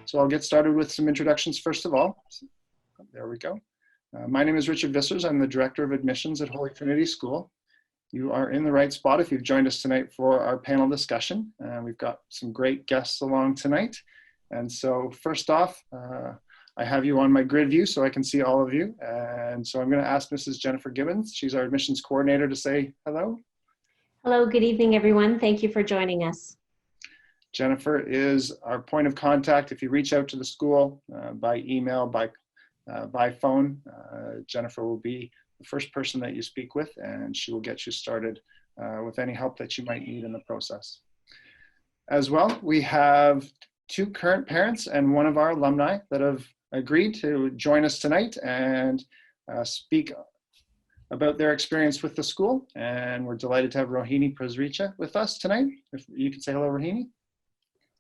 So I'll get started with some introductions first of all. There we go. My name is Richard Vissers. I'm the Director of Admissions at Holy Trinity School. You are in the right spot if you've joined us tonight for our panel discussion. We've got some great guests along tonight. And so first off, I have you on my grid view so I can see all of you. And so I'm going to ask Mrs. Jennifer Gibbons, she's our admissions coordinator, to say hello. Hello, good evening, everyone. Thank you for joining us. Jennifer is our point of contact. If you reach out to the school by email, by phone, Jennifer will be the first person that you speak with, and she will get you started with any help that you might need in the process. As well, we have two current parents and one of our alumni that have agreed to join us tonight and speak about their experience with the school. And we're delighted to have Rohini Prasricha with us tonight. If you could say hello, Rohini.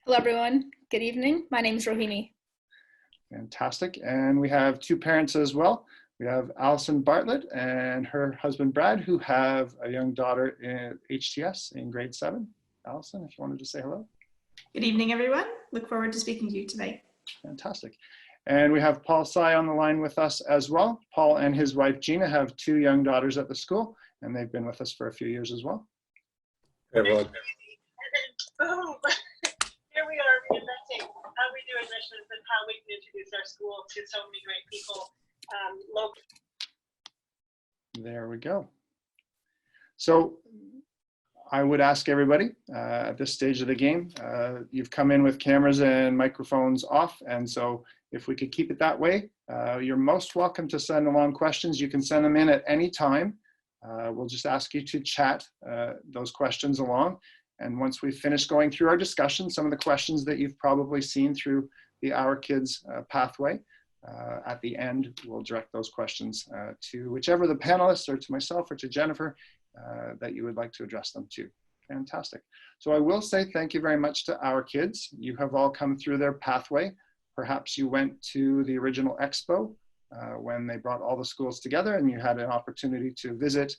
Hello, everyone. Good evening. My name is Rohini. Fantastic. And we have two parents as well. We have Allison Bartlett and her husband, Brad, who have a young daughter in HTS in grade 7. Allison, if you wanted to say hello. Good evening, everyone. Look forward to speaking to you tonight. Fantastic. And we have Paul Sy on the line with us as well. Paul and his wife, Gina, have 2 young daughters at the school, and they've been with us for a few years as well. Hey, everyone. Boom. Here we are presenting how we do admissions and how we can introduce our school to so many great people locally. There we go. So I would ask everybody at this stage of the game, you've come in with cameras and microphones off, and so if we could keep it that way, you're most welcome to send along questions. You can send them in at any time. We'll just ask you to chat those questions along. And once we've finished going through our discussion, some of the questions that you've probably seen through the Our Kids pathway, at the end, we'll direct those questions to whichever the panelists or to myself or to Jennifer that you would like to address them to. Fantastic. So I will say thank you very much to Our Kids. You have all come through their pathway. Perhaps you went to the original expo when they brought all the schools together and you had an opportunity to visit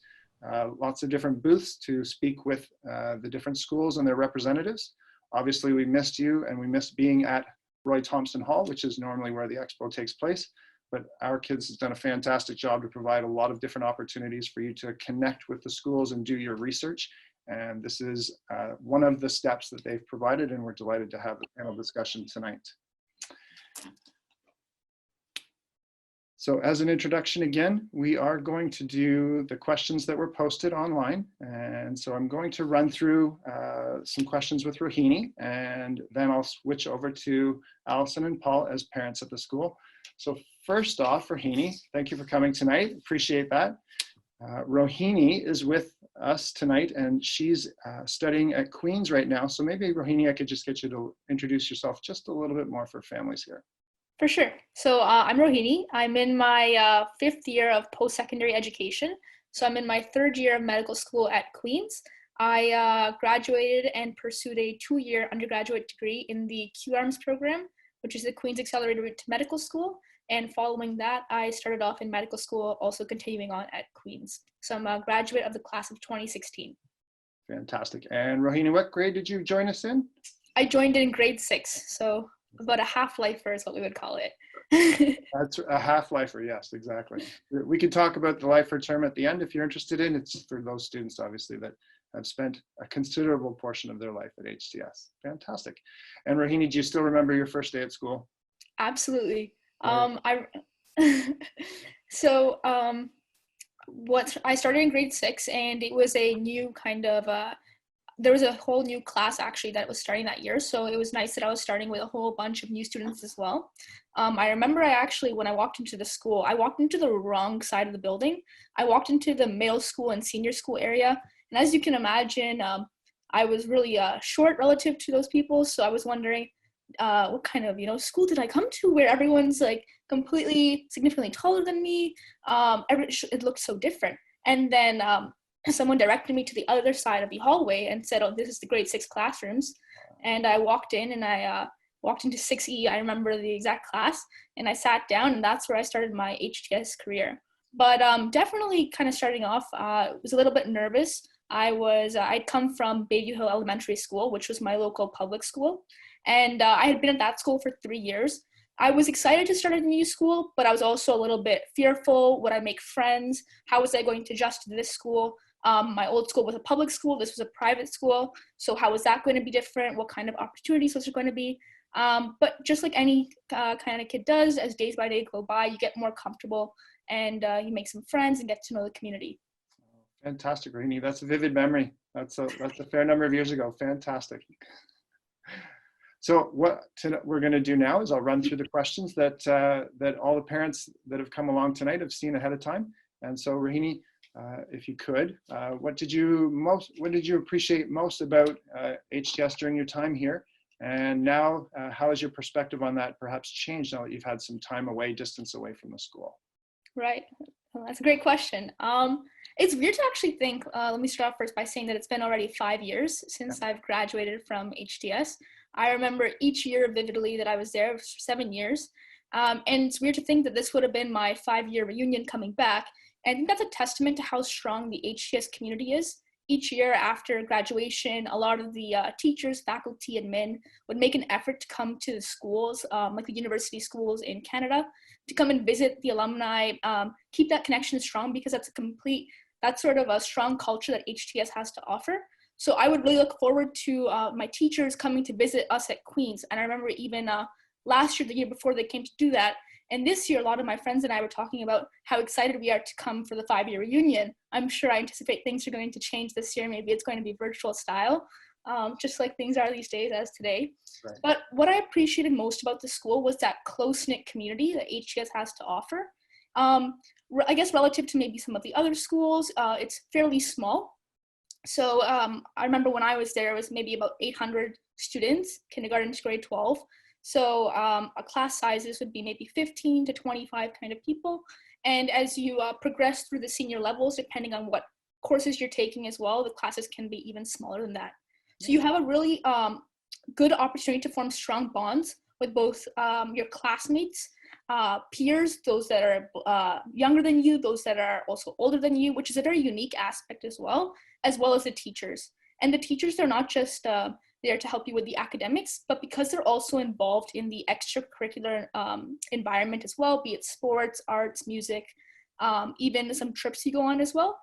lots of different booths to speak with the different schools and their representatives. Obviously, we missed you and we missed being at Roy Thompson Hall, which is normally where the expo takes place. But Our Kids has done a fantastic job to provide a lot of different opportunities for you to connect with the schools and do your research. And this is one of the steps that they've provided, and we're delighted to have the panel discussion tonight. So as an introduction again, we are going to do the questions that were posted online. And so I'm going to run through some questions with Rohini, and then I'll switch over to Allison and Paul as parents at the school. So first off, Rohini, thank you for coming tonight. Appreciate that. Rohini is with us tonight, and she's studying at Queen's right now. So maybe, Rohini, I could just get you to introduce yourself just a little bit more for families here. For sure. So I'm Rohini. I'm in my 5th year of post-secondary education. So I'm in my 3rd year of medical school at Queen's. I graduated and pursued a 2-year undergraduate degree in the QARMS program, which is the Queen's Accelerated Route to Medical School. And following that, I started off in medical school, also continuing on at Queen's. So I'm a graduate of the class of 2016. Fantastic. And Rohini, what grade did you join us in? I joined in grade 6, so about a half-lifer is what we would call it. That's a half-lifer, yes, exactly. We could talk about the lifer term at the end if you're interested in. It's for those students, obviously, that have spent a considerable portion of their life at HTS. Fantastic. And Rohini, do you still remember your first day at school? Absolutely. Right. I started in grade 6, and it was a new kind of there was a whole new class actually that was starting that year. So it was nice that I was starting with a whole bunch of new students as well. I remember when I walked into the school, I walked into the wrong side of the building. I walked into the middle school and senior school area. And as you can imagine, I was really short relative to those people. So I was wondering what kind of, school did I come to where everyone's like completely significantly taller than me? It looked so different. And then someone directed me to the other side of the hallway and said, oh, this is the grade 6 classrooms. And I walked in and I walked into 6E. I remember the exact class, and I sat down, and that's where I started my HTS career. But definitely kind of starting off, was a little bit nervous. I'd come from Bayview Hill Elementary School, which was my local public school. And I had been at that school for 3 years. I was excited to start at a new school, but I was also a little bit fearful. Would I make friends? How was I going to adjust to this school? My old school was a public school. This was a private school. So how was that going to be different? What kind of opportunities was there going to be? But just like any kind of kid does, as days by day go by, you get more comfortable and you make some friends and get to know the community. Fantastic, Rohini. That's a vivid memory. That's a fair number of years ago. Fantastic. So what we're going to do now is I'll run through the questions that all the parents that have come along tonight have seen ahead of time. And so, Rohini, if you could, what did you appreciate most about HTS during your time here? And now, how has your perspective on that perhaps changed now that you've had some time away, distance away from the school? Right. Well, that's a great question. It's weird to actually think, let me start off first by saying that it's been already 5 years since I've graduated from HTS. I remember each year vividly that I was there for 7 years. And it's weird to think that this would have been my 5-year reunion coming back. And I think that's a testament to how strong the HTS community is. Each year after graduation, a lot of the teachers, faculty, admin would make an effort to come to the schools, like the university schools in Canada, to come and visit the alumni, keep that connection strong, because that's sort of a strong culture that HTS has to offer. So I would really look forward to my teachers coming to visit us at Queen's. And I remember even last year, the year before, they came to do that. And this year, a lot of my friends and I were talking about how excited we are to come for the 5-year reunion. I'm sure I anticipate things are going to change this year. Maybe it's going to be virtual style, just like things are these days as today. Right. But what I appreciated most about the school was that close-knit community that HTS has to offer. I guess relative to maybe some of the other schools, it's fairly small. So I remember when I was there, it was maybe about 800 students, kindergarten to grade 12. So a class sizes would be maybe 15 to 25 kind of people. And as you progress through the senior levels, depending on what courses you're taking as well, the classes can be even smaller than that. So you have a really good opportunity to form strong bonds with both your classmates, peers, those that are younger than you, those that are also older than you, which is a very unique aspect as well as the teachers. And the teachers, they're not just there to help you with the academics, but because they're also involved in the extracurricular environment as well, be it sports, arts, music, even some trips you go on as well.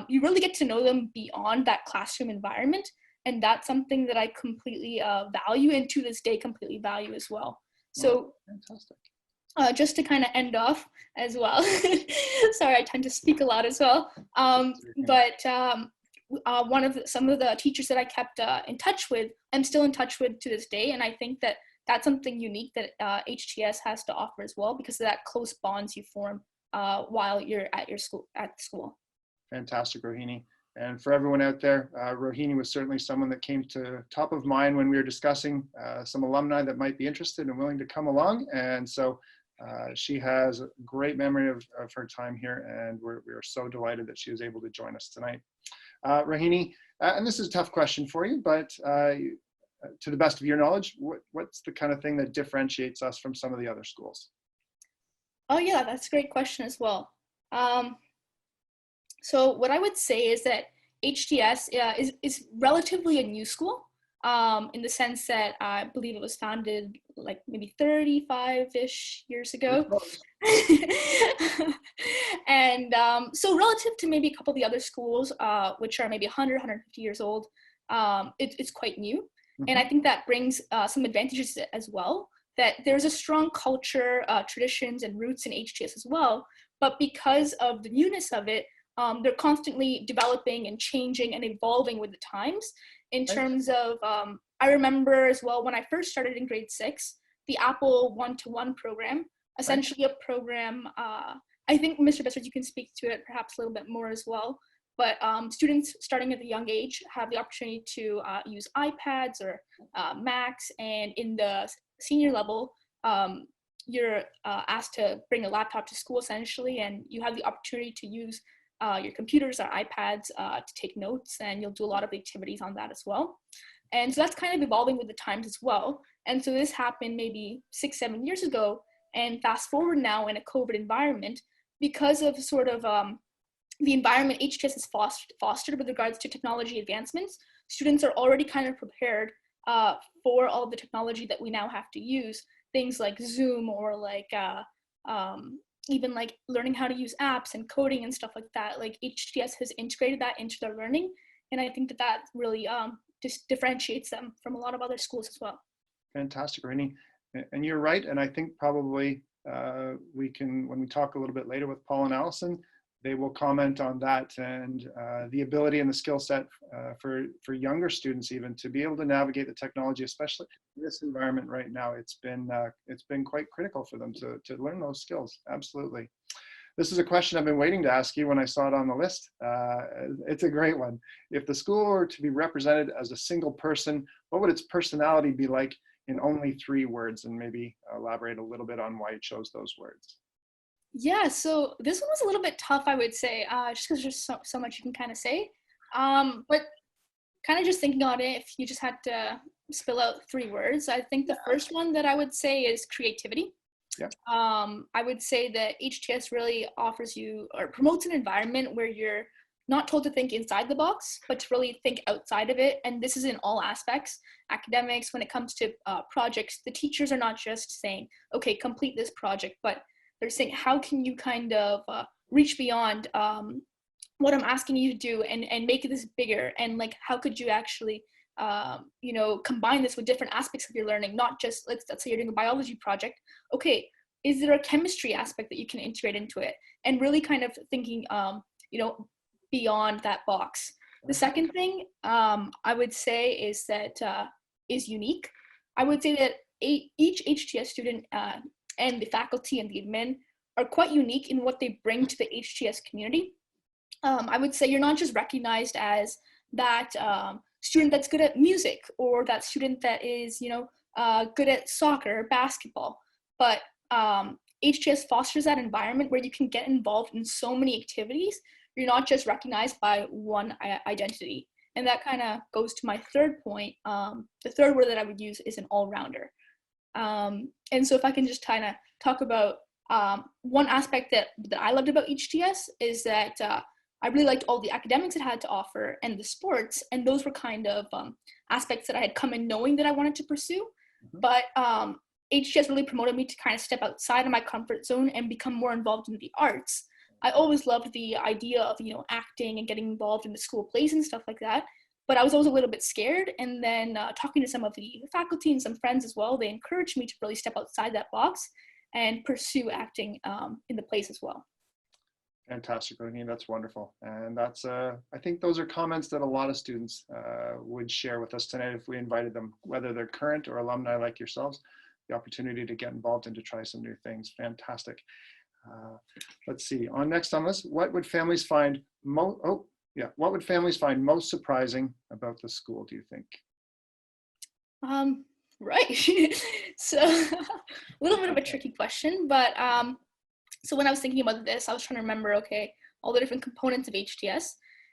You really get to know them beyond that classroom environment. And that's something that I completely value, and to this day completely value as well. So fantastic. Just to kind of end off as well, sorry, I tend to speak a lot as well, but some of the teachers that I kept in touch with, I'm still in touch with to this day, and I think that that's something unique that HTS has to offer as well, because of that close bonds you form while you're at school. Fantastic, Rohini. And for everyone out there, Rohini was certainly someone that came to top of mind when we were discussing some alumni that might be interested and willing to come along. And so she has a great memory of her time here, and we are so delighted that she was able to join us tonight. Rohini, and this is a tough question for you, but to the best of your knowledge, what's the kind of thing that differentiates us from some of the other schools? Oh yeah, that's a great question as well. So what I would say is that HTS is relatively a new school, in the sense that I believe it was founded like maybe 35-ish years ago. And so relative to maybe a couple of the other schools, which are maybe 100, 150 years old, it's quite new. Mm-hmm. And I think that brings some advantages as well, that there's a strong culture, traditions, and roots in HTS as well. But because of the newness of it, they're constantly developing and changing and evolving with the times. In terms of, I remember as well, when I first started in grade 6, the Apple one-to-one program, essentially a program, I think Mr. Bessert, you can speak to it perhaps a little bit more as well, but students starting at a young age have the opportunity to use iPads or Macs, and in the senior level, you're asked to bring a laptop to school essentially, and you have the opportunity to use your computers or iPads to take notes, and you'll do a lot of activities on that as well. And so that's kind of evolving with the times as well. And so this happened maybe 6-7 years ago, and fast forward now in a COVID environment, because of sort of the environment HTS has fostered with regards to technology advancements, students are already kind of prepared for all the technology that we now have to use, things like Zoom or like even like learning how to use apps and coding and stuff like that. Like HTS has integrated that into their learning, and I think that that really just differentiates them from a lot of other schools as well. Fantastic, Rini. And you're right. And I think probably we can, when we talk a little bit later with Paul and Allison, they will comment on that and the ability and the skill set for younger students even to be able to navigate the technology, especially in this environment right now. It's been quite critical for them to learn those skills. Absolutely. This is a question I've been waiting to ask you when I saw it on the list. It's a great one. If the school were to be represented as a single person, what would its personality be like in only 3 words? And maybe elaborate a little bit on why you chose those words. Yeah, so this one was a little bit tough, I would say, just because there's so much you can kind of say. But kind of just thinking on it, if you just had to spill out 3 words, I think the first one that I would say is creativity. Yeah. I would say that HTS really offers you or promotes an environment where you're not told to think inside the box, but to really think outside of it. And this is in all aspects, academics, when it comes to projects, the teachers are not just saying, okay, complete this project, but they're saying, how can you kind of reach beyond what I'm asking you to do and make this bigger? And like, how could you actually, combine this with different aspects of your learning, not just, let's say you're doing a biology project. Okay, is there a chemistry aspect that you can integrate into it? And really kind of thinking, beyond that box. The second thing I would say is that is unique. I would say that each HTS student and the faculty and the admin are quite unique in what they bring to the HTS community. I would say you're not just recognized as that student that's good at music or that student that is, good at soccer or basketball, but HTS fosters that environment where you can get involved in so many activities. You're not just recognized by one identity. And that kind of goes to my third point. The third word that I would use is an all-rounder. And so if I can just kind of talk about one aspect that I loved about HTS is that I really liked all the academics it had to offer and the sports, and those were kind of aspects that I had come in knowing that I wanted to pursue. Mm-hmm. But HTS really promoted me to kind of step outside of my comfort zone and become more involved in the arts. I always loved the idea of, acting and getting involved in the school plays and stuff like that. But I was always a little bit scared. And then talking to some of the faculty and some friends as well, they encouraged me to really step outside that box and pursue acting in the plays as well. Fantastic, Rohini. That's wonderful. And that's, I think those are comments that a lot of students would share with us tonight if we invited them, whether they're current or alumni like yourselves, the opportunity to get involved and to try some new things. Fantastic. Let's see. Next on this, what would families find most surprising about the school, do you think? Right. So a little bit of a tricky question, but so when I was thinking about this, I was trying to remember, okay, all the different components of HTS.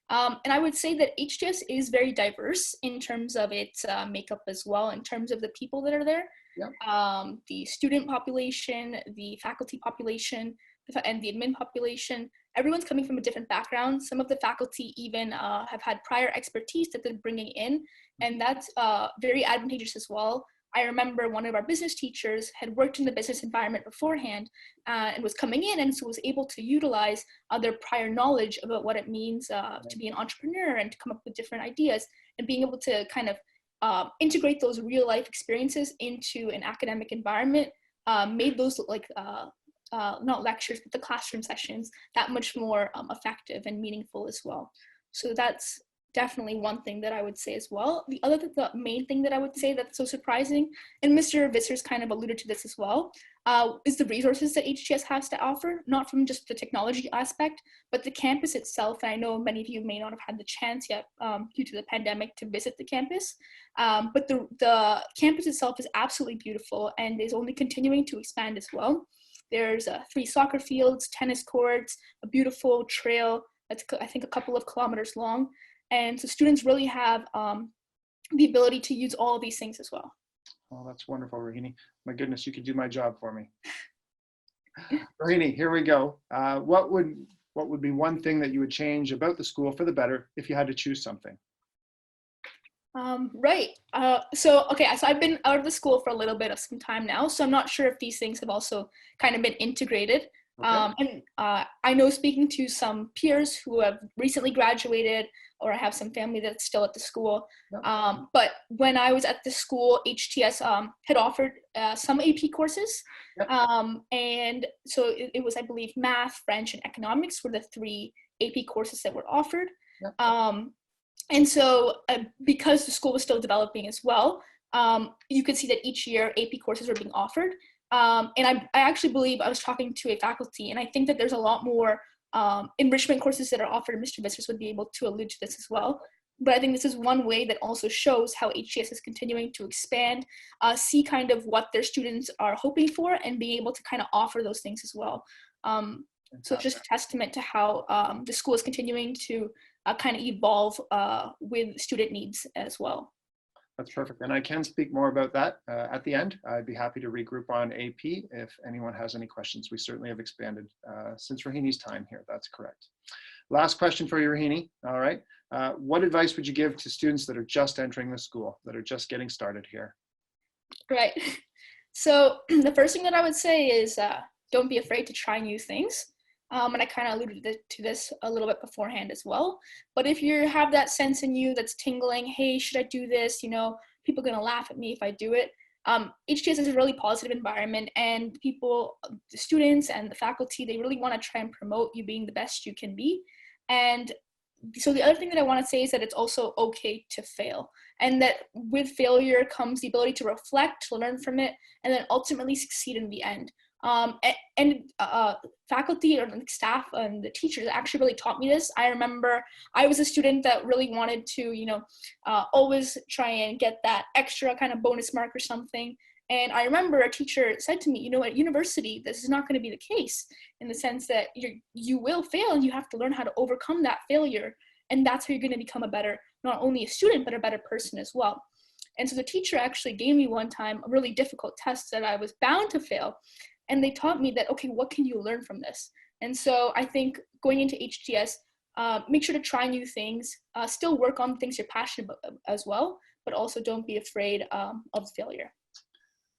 And I would say that HTS is very diverse in terms of its makeup as well, in terms of the people that are there. Yep. The student population, the faculty population, and the admin population. Everyone's coming from a different background. Some of the faculty even have had prior expertise that they're bringing in, and that's very advantageous as well. I remember one of our business teachers had worked in the business environment beforehand and was coming in, and so was able to utilize their prior knowledge about what it means to be an entrepreneur and to come up with different ideas, and being able to kind of integrate those real life experiences into an academic environment made those not lectures, but the classroom sessions that much more effective and meaningful as well. So that's definitely one thing that I would say as well. The main thing that I would say that's so surprising, and Mr. Visser's kind of alluded to this as well, is the resources that HTS has to offer, not from just the technology aspect, but the campus itself. And I know many of you may not have had the chance yet due to the pandemic to visit the campus, but the campus itself is absolutely beautiful and is only continuing to expand as well. There's 3 soccer fields, tennis courts, a beautiful trail that's I think a couple of kilometers long. And so students really have the ability to use all of these things as well. Oh, that's wonderful, Rohini. My goodness, you could do my job for me. Rohini, here we go. What would be one thing that you would change about the school for the better if you had to choose something? Right. So I've been out of the school for a little bit of some time now, so I'm not sure if these things have also kind of been integrated. Okay. I know, speaking to some peers who have recently graduated, or I have some family that's still at the school. Yep. But when I was at the school, HTS had offered some AP courses. Yep. And so it was, I believe, math, French, and economics were the 3 AP courses that were offered. Yep. And so because the school was still developing as well, you could see that each year AP courses were being offered. And I actually believe, I was talking to a faculty, and I think that there's a lot more enrichment courses that are offered, and Mr. Vissers would be able to allude to this as well. But I think this is one way that also shows how HTS is continuing to expand, see kind of what their students are hoping for, and being able to kind of offer those things as well. So it's just a testament to how the school is continuing to kind of evolve with student needs as well. That's perfect. And I can speak more about that at the end. I'd be happy to regroup on AP if anyone has any questions. We certainly have expanded since Rahini's time here. That's correct. Last question for you, Rahini. All right. What advice would you give to students that are just entering the school, that are just getting started here? Right. So the first thing that I would say is don't be afraid to try new things. And I kind of alluded to this a little bit beforehand as well. But if you have that sense in you that's tingling, hey, should I do this? You know, people are going to laugh at me if I do it. HTS is a really positive environment, and people, the students and the faculty, they really want to try and promote you being the best you can be. And so the other thing that I want to say is that it's also okay to fail, and that with failure comes the ability to reflect, to learn from it, and then ultimately succeed in the end. Faculty or staff and the teachers actually really taught me this. I remember I was a student that really wanted to, always try and get that extra kind of bonus mark or something. And I remember a teacher said to me, at university, this is not going to be the case, in the sense that you will fail, and you have to learn how to overcome that failure. And that's how you're going to become a better, not only a student, but a better person as well. And so the teacher actually gave me one time a really difficult test that I was bound to fail. And they taught me that, okay, what can you learn from this? And so I think going into HTS, make sure to try new things, still work on things you're passionate about as well, but also don't be afraid of failure.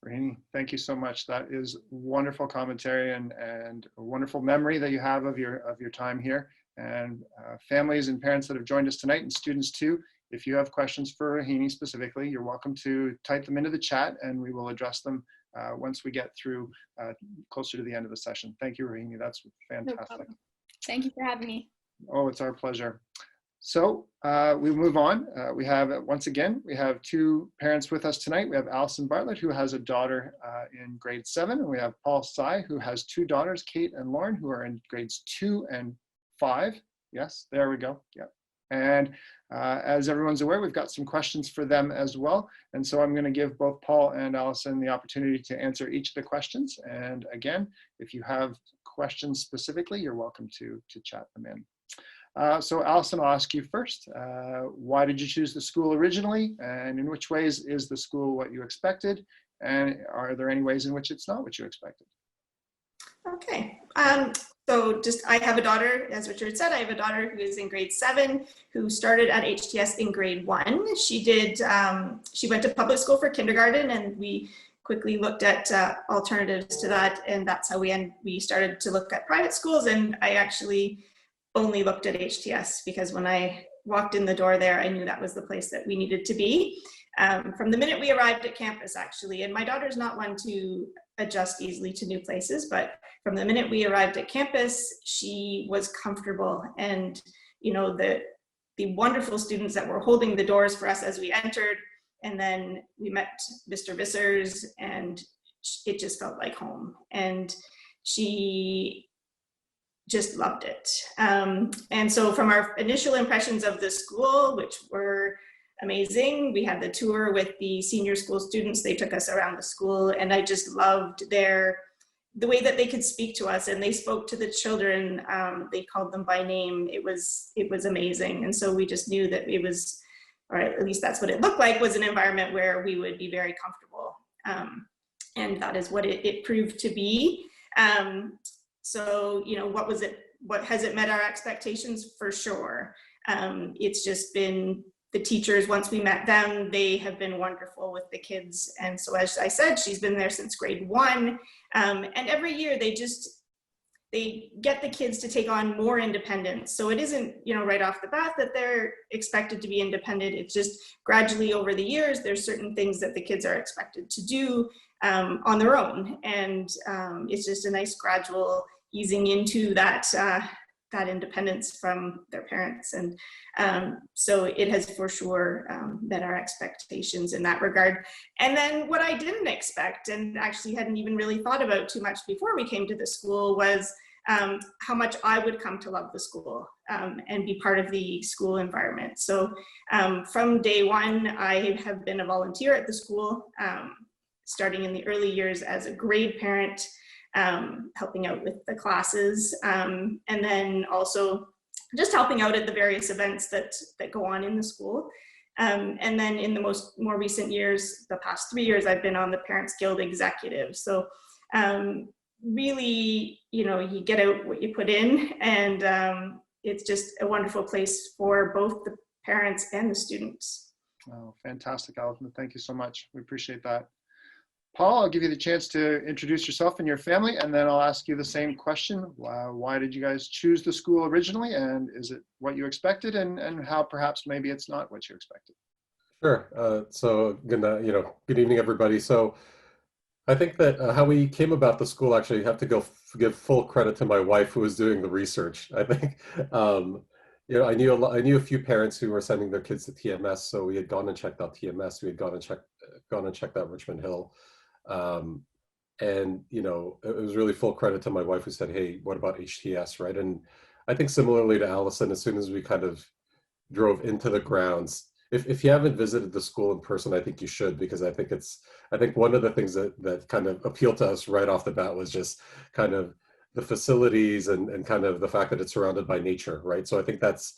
Rahini, thank you so much. That is wonderful commentary and a wonderful memory that you have of your time here. And families and parents that have joined us tonight, and students too, if you have questions for Rahini specifically, you're welcome to type them into the chat, and we will address them once we get through closer to the end of the session. Thank you, Rahini. That's fantastic. No problem. Thank you for having me. Oh, it's our pleasure. So we move on. We have, once again, we have 2 parents with us tonight. We have Allison Bartlett, who has a daughter in grade 7, and we have Paul Tsai, who has 2 daughters, Kate and Lauren, who are in grades 2 and 5. Yes, there we go. Yeah. And as everyone's aware, we've got some questions for them as well. And so I'm going to give both Paul and Allison the opportunity to answer each of the questions. And again, if you have questions specifically, you're welcome to chat them in. So Allison, I'll ask you first. Why did you choose the school originally? And in which ways is the school what you expected? And are there any ways in which it's not what you expected? Okay. So I have a daughter, as Richard said, I have a daughter who is in grade 7, who started at HTS in grade 1. She went to public school for kindergarten, and we quickly looked at alternatives to that. And that's how we started to look at private schools. And I actually only looked at HTS because when I walked in the door there, I knew that was the place that we needed to be. From the minute we arrived at campus, actually, and my daughter's not one to adjust easily to new places, but from the minute we arrived at campus, she was comfortable. And, the wonderful students that were holding the doors for us as we entered, and then we met Mr. Vissers, and it just felt like home. And she just loved it. And so from our initial impressions of the school, which were amazing, we had the tour with the senior school students. They took us around the school, and I just loved the way that they could speak to us, and they spoke to the children. They called them by name. It was amazing. And so we just knew that it was, or at least that's what it looked like, was an environment where we would be very comfortable. And that is what it proved to be. So, what has it met our expectations? For sure. It's just been the teachers, once we met them, they have been wonderful with the kids. And so, as I said, she's been there since grade 1. And every year they get the kids to take on more independence. So it isn't, right off the bat that they're expected to be independent. It's just gradually over the years, there's certain things that the kids are expected to do on their own. And it's just a nice gradual easing into that independence from their parents. And so it has for sure met our expectations in that regard. And then what I didn't expect, and actually hadn't even really thought about too much before we came to the school, was how much I would come to love the school and be part of the school environment. So from day 1, I have been a volunteer at the school, starting in the early years as a grade parent, helping out with the classes, and then also just helping out at the various events that go on in the school. And then in the more recent years, the past 3 years, I've been on the Parents Guild executive. So really, you get out what you put in, and it's just a wonderful place for both the parents and the students. Oh, fantastic, Alison. Thank you so much. We appreciate that. Paul, I'll give you the chance to introduce yourself and your family, and then I'll ask you the same question. Why did you guys choose the school originally, and is it what you expected, and how perhaps maybe it's not what you expected? Sure. So good evening, everybody. So I think that how we came about the school, actually, you have to give full credit to my wife, who was doing the research. I think, I knew a few parents who were sending their kids to TMS, so we had gone and checked out TMS. We had gone and checked out Richmond Hill. And it was really full credit to my wife, who said, "Hey, what about HTS?" Right? And I think similarly to Allison, as soon as we kind of drove into the grounds, if you haven't visited the school in person, I think you should, because I think one of the things that kind of appealed to us right off the bat was just kind of the facilities and kind of the fact that it's surrounded by nature, right? So I think that's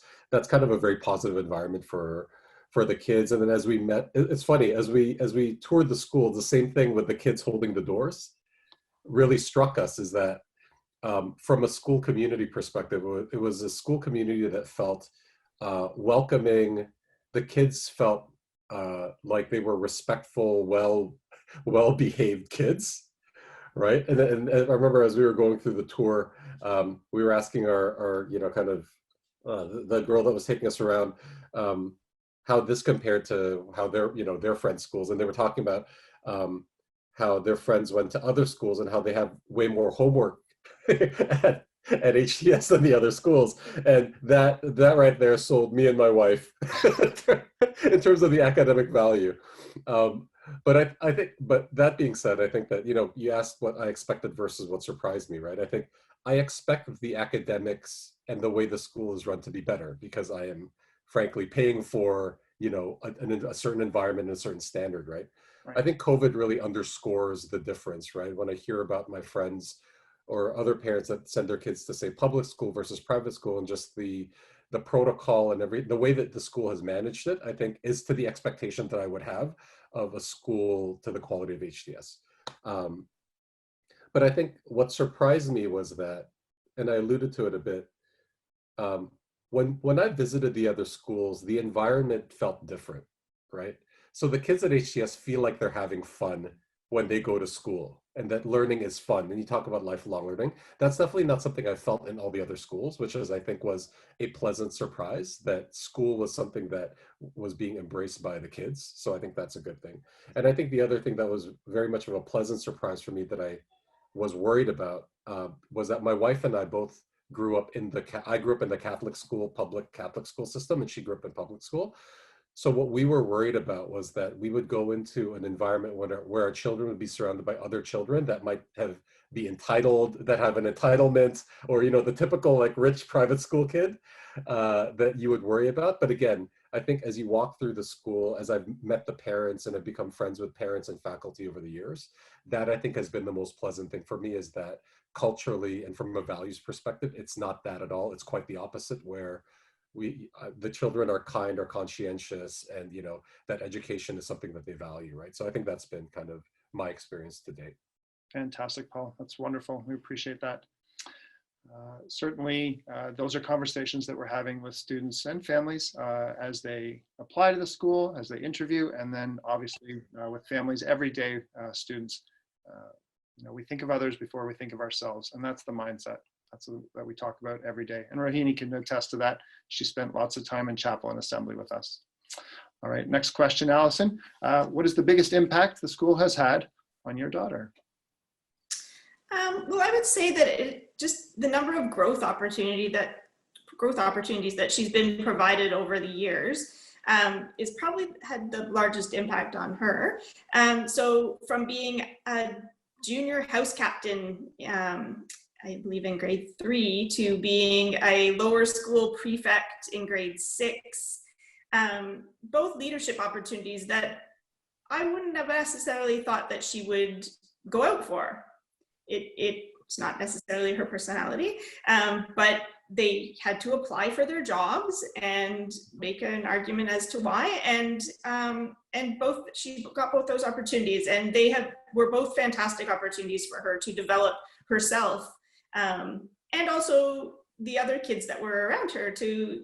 kind of a very positive environment for the kids. And then as we met, it's funny, as we toured the school, the same thing with the kids holding the doors really struck us, is that from a school community perspective, it was a school community that felt welcoming. The kids felt like they were respectful, well-behaved kids, right? And I remember as we were going through the tour, we were asking our the girl that was taking us around, how this compared to how their friends' schools, and they were talking about how their friends went to other schools and how they have way more homework at HTS than the other schools, and that right there sold me and my wife in terms of the academic value. But I think, but that being said, I think that you asked what I expected versus what surprised me, right? I think I expect the academics and the way the school is run to be better, because I am frankly paying for a certain environment and a certain standard, right? I think COVID really underscores the difference, right? When I hear about my friends or other parents that send their kids to, say, public school versus private school, and just the protocol and the way that the school has managed it, I think is to the expectation that I would have of a school to the quality of HTS. But I think what surprised me was that, and I alluded to it a bit, when I visited the other schools, the environment felt different, right? So the kids at HTS feel like they're having fun when they go to school, and that learning is fun. And you talk about lifelong learning. That's definitely not something I felt in all the other schools, which I think was a pleasant surprise, that school was something that was being embraced by the kids. So I think that's a good thing. And I think the other thing that was very much of a pleasant surprise for me that I was worried about was that my wife and I both grew up in the Catholic school, public Catholic school system, and she grew up in public school. So what we were worried about was that we would go into an environment where our children would be surrounded by other children that might be entitled, that have an entitlement, or the typical like rich private school kid that you would worry about. But again, I think as you walk through the school, as I've met the parents and have become friends with parents and faculty over the years, that I think has been the most pleasant thing for me, is that culturally and from a values perspective, it's not that at all. It's quite the opposite, where the children are kind, are conscientious, and that education is something that they value, right? So I think that's been kind of my experience to date. Fantastic, Paul. That's wonderful. We appreciate that. Certainly, those are conversations that we're having with students and families as they apply to the school, as they interview, and then obviously with families, everyday students. We think of others before we think of ourselves, and that's the mindset that we talk about every day. And Rohini can attest to that. She spent lots of time in chapel and assembly with us. All right, next question, Allison. What is the biggest impact the school has had on your daughter? Well, I would say that just the number of growth opportunities that she's been provided over the years is probably had the largest impact on her. So from being a junior house captain, I believe in grade 3, to being a lower school prefect in grade 6, both leadership opportunities that I wouldn't have necessarily thought that she would go out for. It's not necessarily her personality, but they had to apply for their jobs and make an argument as to why, and she got both those opportunities, and were both fantastic opportunities for her to develop herself, and also the other kids that were around her to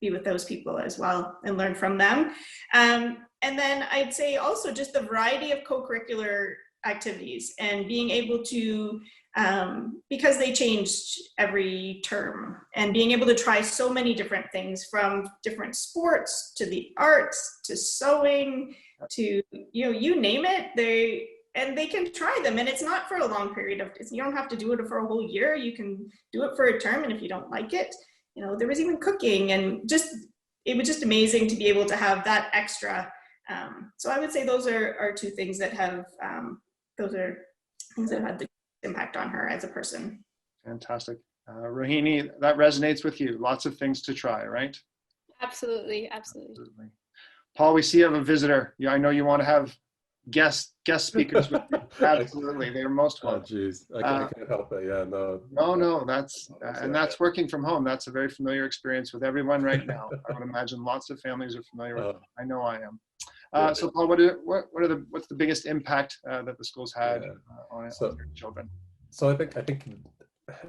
be with those people as well and learn from them. And then I'd say also just the variety of co-curricular activities and being able to, because they changed every term, and being able to try so many different things, from different sports to the arts to sewing to, you name it, they can try them, and it's not for a long period of, you don't have to do it for a whole year. You can do it for a term, and if you don't like it, there was even cooking, and it was just amazing to be able to have that extra. So I would say those are two things that have, those are things that have had the impact on her as a person. Fantastic. Rohini, that resonates with you. Lots of things to try, right? Absolutely. Paul, we see you have a visitor. I know you want to have guest speakers with you. Absolutely. They're most welcome. Oh, geez. I can't help it. Yeah, no. No, that's working from home. That's a very familiar experience with everyone right now. I would imagine lots of families are familiar with it. I know I am. So Paul, what's the biggest impact that the school's had on your children? So I think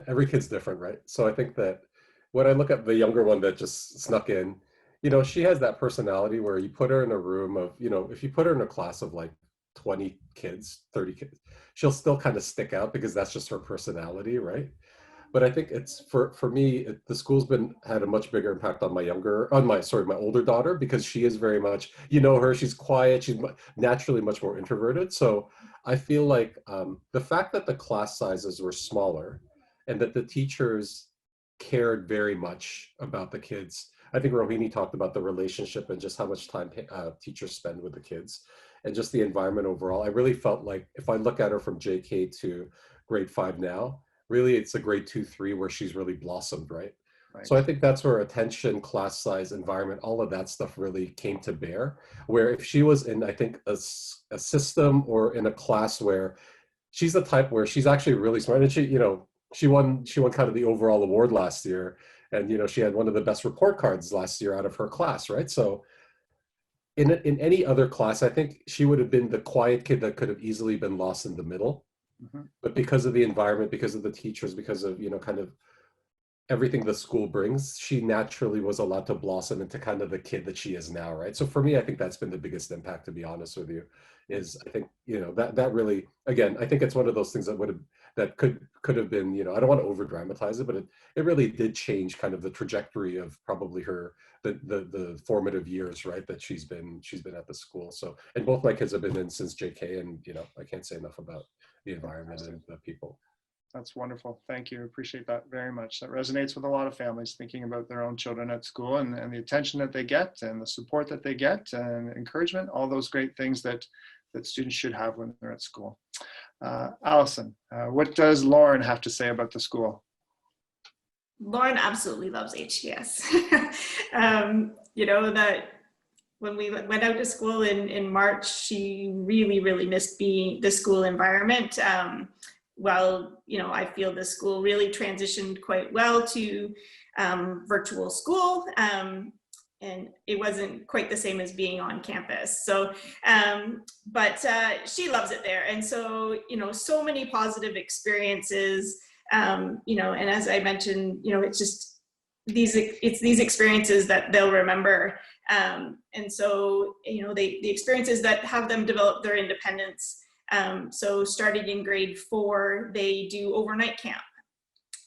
every kid's different, right? So I think that when I look at the younger one that just snuck in, she has that personality where you put her in a room of, if you put her in a class of like 20 kids, 30 kids, she'll still kind of stick out because that's just her personality, right? But I think it's for me, the school's had a much bigger impact on my older daughter, because she is very much, her, she's quiet, she's naturally much more introverted. So I feel like the fact that the class sizes were smaller and that the teachers cared very much about the kids. I think Rohini talked about the relationship and just how much time teachers spend with the kids and just the environment overall. I really felt like if I look at her from JK to grade 5 now, really it's a grade 2, 3 where she's really blossomed, right? So I think that's where attention, class size, environment, all of that stuff really came to bear. Where if she was in, I think, a system or in a class where she's the type where she's actually really smart, and she won kind of the overall award last year, and she had one of the best report cards last year out of her class, right? So in any other class, I think she would have been the quiet kid that could have easily been lost in the middle. But because of the environment, because of the teachers, because of kind of everything the school brings, she naturally was allowed to blossom into kind of the kid that she is now, right? So for me, I think that's been the biggest impact, to be honest with you, is I think that really, again, I think it's one of those things that could have been, I don't want to over dramatize it, but it really did change kind of the trajectory of probably her the formative years, right, that she's been at the school. So, and both my kids have been in since JK, and I can't say enough about the environment and the people. That's wonderful. Thank you. Appreciate that very much. That resonates with a lot of families thinking about their own children at school, and the attention that they get and the support that they get and encouragement, all those great things that students should have when they're at school. Allison, what does Lauren have to say about the school? Lauren absolutely loves HTS. That when we went out to school in March, she really, really missed the school environment. I feel the school really transitioned quite well to virtual school, and it wasn't quite the same as being on campus. So, but she loves it there. And so, so many positive experiences. You know, and as I mentioned, you know, it's just these experiences that they'll remember. And so, you know, the experiences that have them develop their independence. So starting in grade 4, they do overnight camp.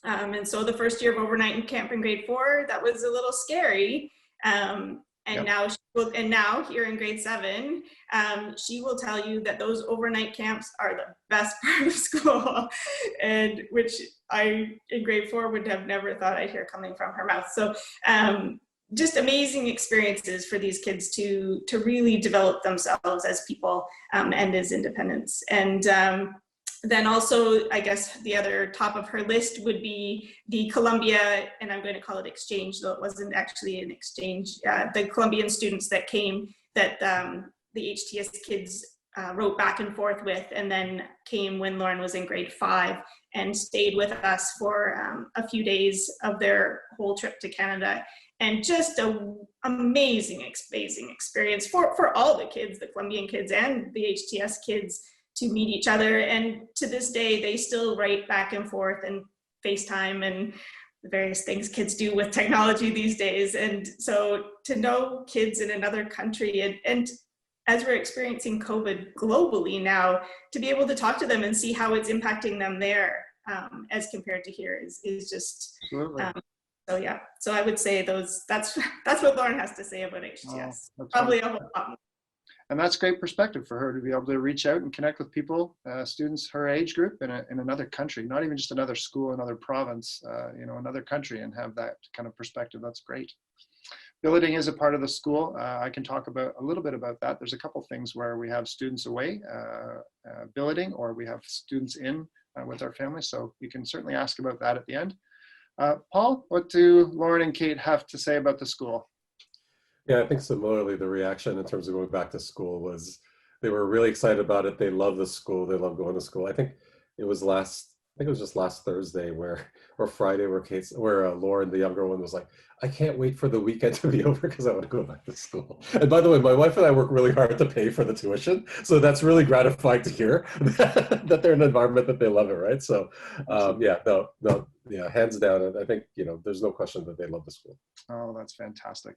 And so the first year of overnight camp in grade 4, that was a little scary. And now here in grade 7, she will tell you that those overnight camps are the best part of school, and which I in grade 4 would have never thought I'd hear coming from her mouth. So just amazing experiences for these kids to really develop themselves as people and as independents. And then also, I guess the other top of her list would be the Columbia, and I'm going to call it exchange, though it wasn't actually an exchange, the Colombian students that came that the HTS kids wrote back and forth with, and then came when Lauren was in grade 5 and stayed with us for a few days of their whole trip to Canada. And just an amazing experience for all the kids, the Colombian kids and the HTS kids, to meet each other. And to this day, they still write back and forth and FaceTime and the various things kids do with technology these days. And so to know kids in another country, and as we're experiencing COVID globally now, to be able to talk to them and see how it's impacting them there as compared to here is just, so yeah. So I would say that's what Lauren has to say about HTS. Probably a whole lot more. And that's great perspective for her to be able to reach out and connect with people, students her age group in another country, not even just another school, another province, you know, another country, and have that kind of perspective. That's great. Billeting is a part of the school. I can talk about a little bit about that. There's a couple things where we have students away billeting, or we have students in with our family. So you can certainly ask about that at the end. Paul, what do Lauren and Kate have to say about the school? Yeah, I think similarly, the reaction in terms of going back to school was they were really excited about it. They love the school. They love going to school. I think it was just last Thursday or Friday where Lauren, the younger one, was like, I can't wait for the weekend to be over because I want to go back to school. And by the way, my wife and I work really hard to pay for the tuition. So that's really gratifying to hear that they're in an environment that they love it, right? So yeah, hands down. I think, you know, there's no question that they love the school. Oh, that's fantastic.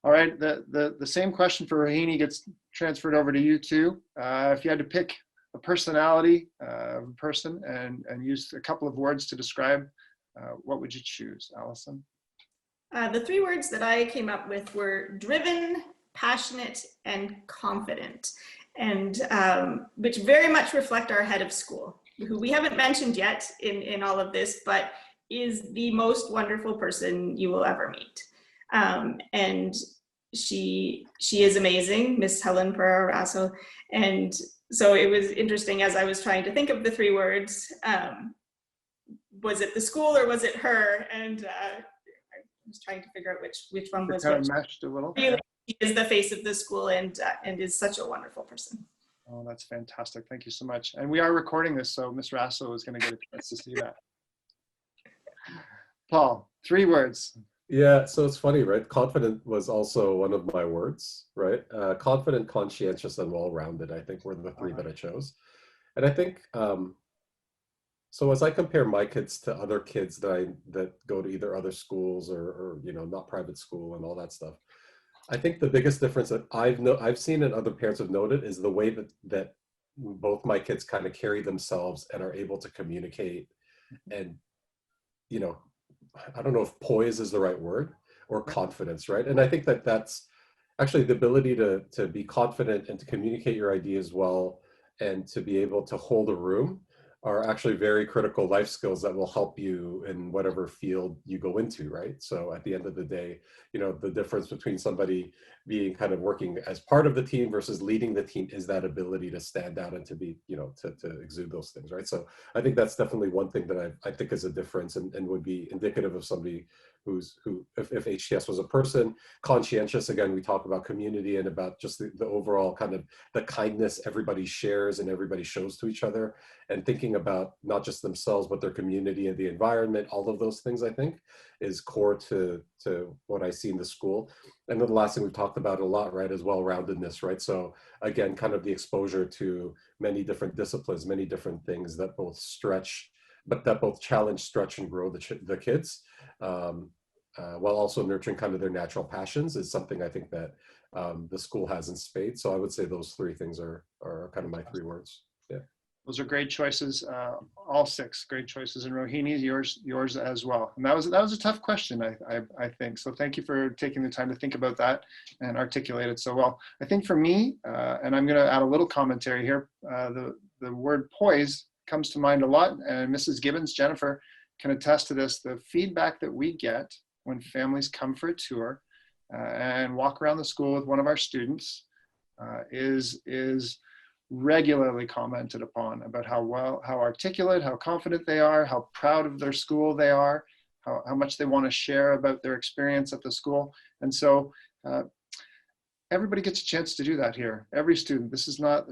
All right, the same question for Rahini gets transferred over to you too. If you had to pick a personality person and use a couple of words to describe, what would you choose, Allison? The 3 words that I came up with were driven, passionate, and confident, and which very much reflect our head of school, who we haven't mentioned yet in all of this, but is the most wonderful person you will ever meet. And she is amazing, Miss Helen Pereira-Rasso. And so it was interesting as I was trying to think of the 3 words, was it the school or was it her? And I was trying to figure out which one was kind which. of meshed a little. Really, she is the face of the school and is such a wonderful person. Oh, that's fantastic. Thank you so much. And we are recording this, so Miss Rasso is going to get a chance to see that. Paul, 3 words. Yeah, so it's funny, right? Confident was also one of my words, right? Confident, conscientious, and well-rounded, I think were the 3 that I chose. And I think, so as I compare my kids to other kids that go to either other schools or you know, not private school and all that stuff, I think the biggest difference that I've seen and other parents have noted is the way that both my kids kind of carry themselves and are able to communicate. And, you know, I don't know if poise is the right word, or confidence, right? And I think that that's actually the ability to be confident and to communicate your ideas well and to be able to hold a room are actually very critical life skills that will help you in whatever field you go into, right? So at the end of the day, you know, the difference between somebody being kind of working as part of the team versus leading the team is that ability to stand out and to be, you know, to exude those things, right? So I think that's definitely one thing that I think is a difference and would be indicative of somebody if HTS was a person. Conscientious, again, we talk about community and about just the overall kind of the kindness everybody shares and everybody shows to each other, and thinking about not just themselves, but their community and the environment. All of those things, I think, is core to what I see in the school. And then the last thing we've talked about a lot, right, is well-roundedness, right? So again, kind of the exposure to many different disciplines, many different things that both stretch but that both challenge, stretch, and grow the kids, while also nurturing kind of their natural passions, is something I think that the school has in spades. So I would say those three things are kind of my three words. Yeah. Those are great choices, all six great choices. And Rohini, yours as well. And that was a tough question, I think. So thank you for taking the time to think about that and articulate it so well. I think for me, and I'm going to add a little commentary here, the word poise comes to mind a lot, and Mrs. Gibbons, Jennifer, can attest to this. The feedback that we get when families come for a tour and walk around the school with one of our students is regularly commented upon about how articulate, how confident they are, how proud of their school they are, how much they want to share about their experience at the school. And so everybody gets a chance to do that here. Every student. This is not,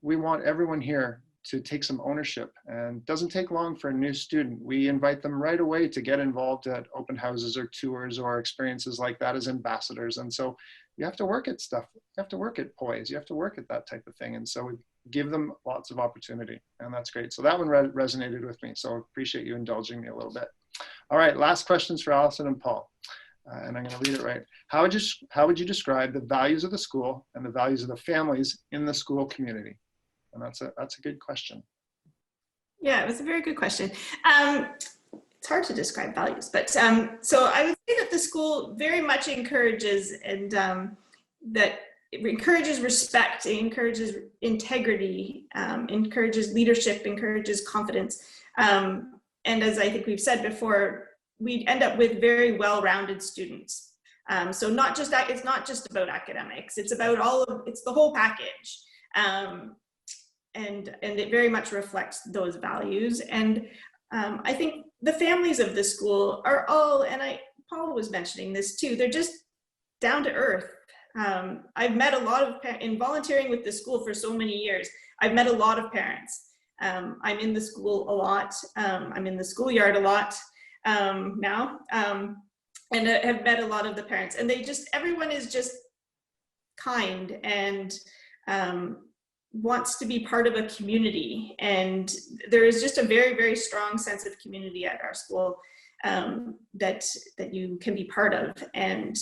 we want everyone here to take some ownership, and it doesn't take long for a new student. We invite them right away to get involved at open houses or tours or experiences like that as ambassadors. And so you have to work at stuff. You have to work at poise. You have to work at that type of thing. And so we give them lots of opportunity, and that's great. So that one resonated with me. So I appreciate you indulging me a little bit. All right, last questions for Allison and Paul. And I'm going to read it right. How would you describe the values of the school and the values of the families in the school community? And that's a good question. Yeah, it was a very good question. It's hard to describe values, but so I would say that the school very much encourages that it encourages respect, it encourages integrity, encourages leadership, encourages confidence. And as I think we've said before, we end up with very well-rounded students. So it's not just about academics, it's about it's the whole package. And it very much reflects those values. And I think the families of the school are all, and Paul was mentioning this too, they're just down to earth. I've met a lot of, in volunteering with the school for so many years, I've met a lot of parents. I'm in the school a lot. I'm in the schoolyard a lot now, and I have met a lot of the parents, and everyone is just kind and wants to be part of a community, and there is just a very, very strong sense of community at our school that you can be part of. And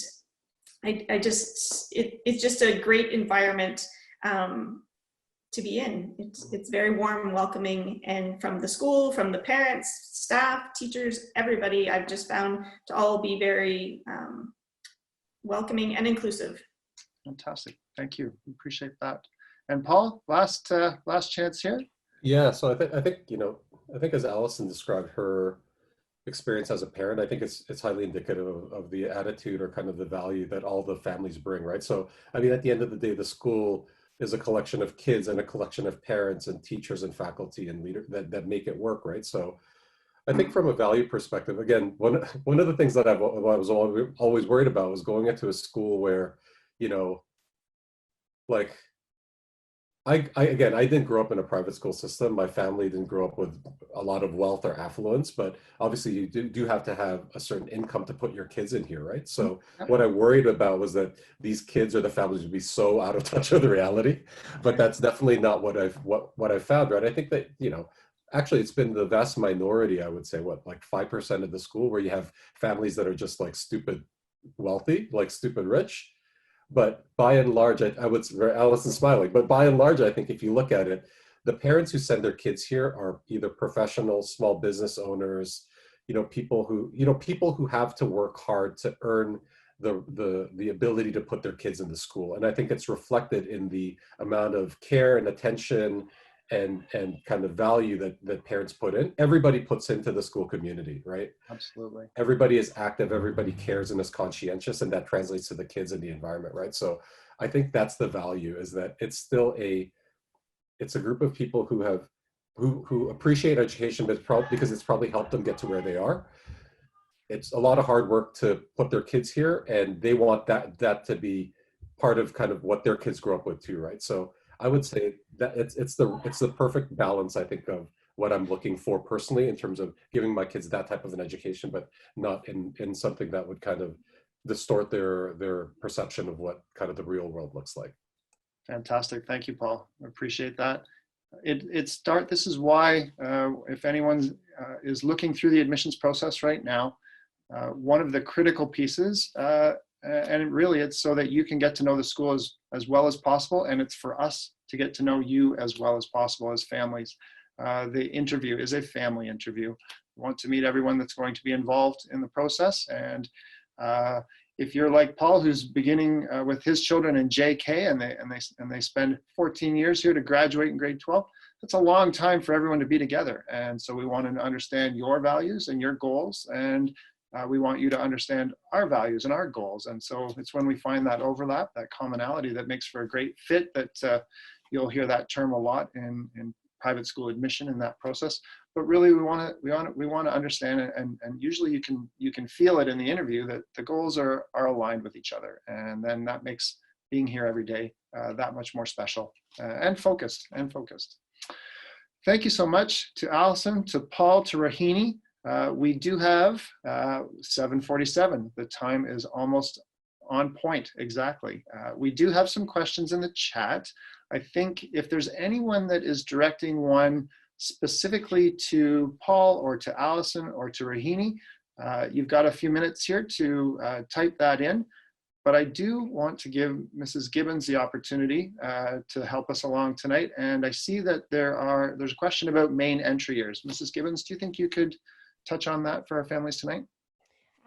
it's just a great environment to be in. It's very warm, welcoming, and from the school, from the parents, staff, teachers, everybody, I've just found to all be very welcoming and inclusive. Fantastic, thank you, appreciate that. And Paul, last chance here. Yeah, so I think as Allison described her experience as a parent, I think it's highly indicative of the attitude or kind of the value that all the families bring, right? So I mean, at the end of the day, the school is a collection of kids and a collection of parents and teachers and faculty and leaders that make it work, right? So I think from a value perspective, again, one of the things that I was always worried about was going into a school where, like, I didn't grow up in a private school system. My family didn't grow up with a lot of wealth or affluence, but obviously you do have to have a certain income to put your kids in here, right? So what I worried about was that these kids or the families would be so out of touch with reality, but that's definitely not what I've found, right? I think that, actually it's been the vast minority, I would say, like 5% of the school where you have families that are just like stupid wealthy, like stupid rich. But by and large, I would, Allison's smiling, but by and large, I think if you look at it, the parents who send their kids here are either professionals, small business owners, people who have to work hard to earn the ability to put their kids in the school. And I think it's reflected in the amount of care and attention and kind of value that parents put in. Everybody puts into the school community, right? Absolutely. Everybody is active, everybody cares and is conscientious, and that translates to the kids and the environment, right? So I think that's the value, is that it's still it's a group of people who appreciate education, but because it's probably helped them get to where they are. It's a lot of hard work to put their kids here, and they want that to be part of kind of what their kids grow up with too, right? So I would say that it's the perfect balance, I think, of what I'm looking for personally in terms of giving my kids that type of an education, but not in something that would kind of distort their perception of what kind of the real world looks like. Fantastic, thank you, Paul. I appreciate that. This is why, if anyone is looking through the admissions process right now, one of the critical pieces, and really it's so that you can get to know the school as well as possible, and it's for us to get to know you as well as possible as families. The interview is a family interview. We want to meet everyone that's going to be involved in the process, and if you're like Paul, who's beginning with his children in JK, and they spend 14 years here to graduate in grade 12, that's a long time for everyone to be together. And so we want to understand your values and your goals, and we want you to understand our values and our goals. And so it's when we find that overlap, that commonality, that makes for a great fit. That you'll hear that term a lot in private school admission in that process. But really, we want to understand it, and usually you can feel it in the interview that the goals are aligned with each other, and then that makes being here every day that much more special and focused. Thank you so much to Allison, to Paul, to Rahini. We do have 7:47. The time is almost on point, exactly. We do have some questions in the chat. I think if there's anyone that is directing one specifically to Paul or to Allison or to Rahini, you've got a few minutes here to type that in. But I do want to give Mrs. Gibbons the opportunity to help us along tonight. And I see that there's a question about main entry years. Mrs. Gibbons, do you think you could touch on that for our families tonight?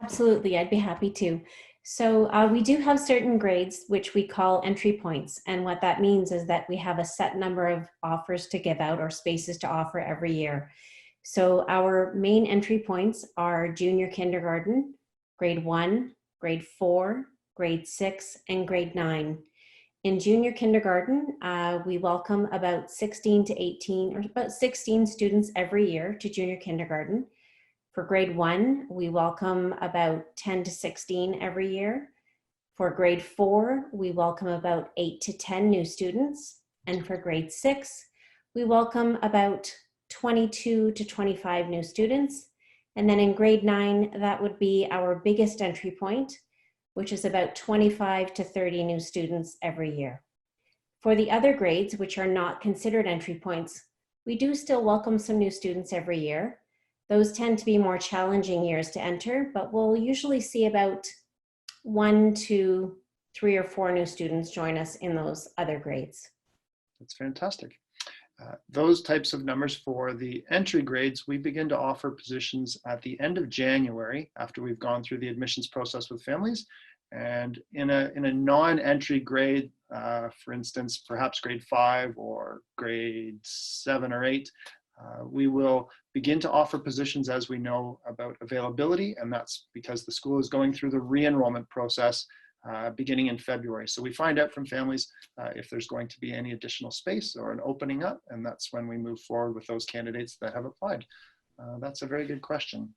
Absolutely, I'd be happy to. So we do have certain grades which we call entry points. And what that means is that we have a set number of offers to give out or spaces to offer every year. So our main entry points are junior kindergarten, grade 1, grade 4, grade 6, and grade 9. In junior kindergarten, we welcome about 16 to 18 or about 16 students every year to junior kindergarten. For grade 1, we welcome about 10 to 16 every year. For grade 4, we welcome about 8 to 10 new students. And for grade 6, we welcome about 22 to 25 new students. And then in grade 9, that would be our biggest entry point, which is about 25 to 30 new students every year. For the other grades, which are not considered entry points, we do still welcome some new students every year. Those tend to be more challenging years to enter, but we'll usually see about 1 to 3 or 4 new students join us in those other grades. That's fantastic. Those types of numbers for the entry grades, we begin to offer positions at the end of January after we've gone through the admissions process with families. And in a non-entry grade, for instance, perhaps grade 5 or grade 7 or 8, we will begin to offer positions as we know about availability, and that's because the school is going through the re-enrollment process beginning in February. So we find out from families if there's going to be any additional space or an opening up, and that's when we move forward with those candidates that have applied. That's a very good question.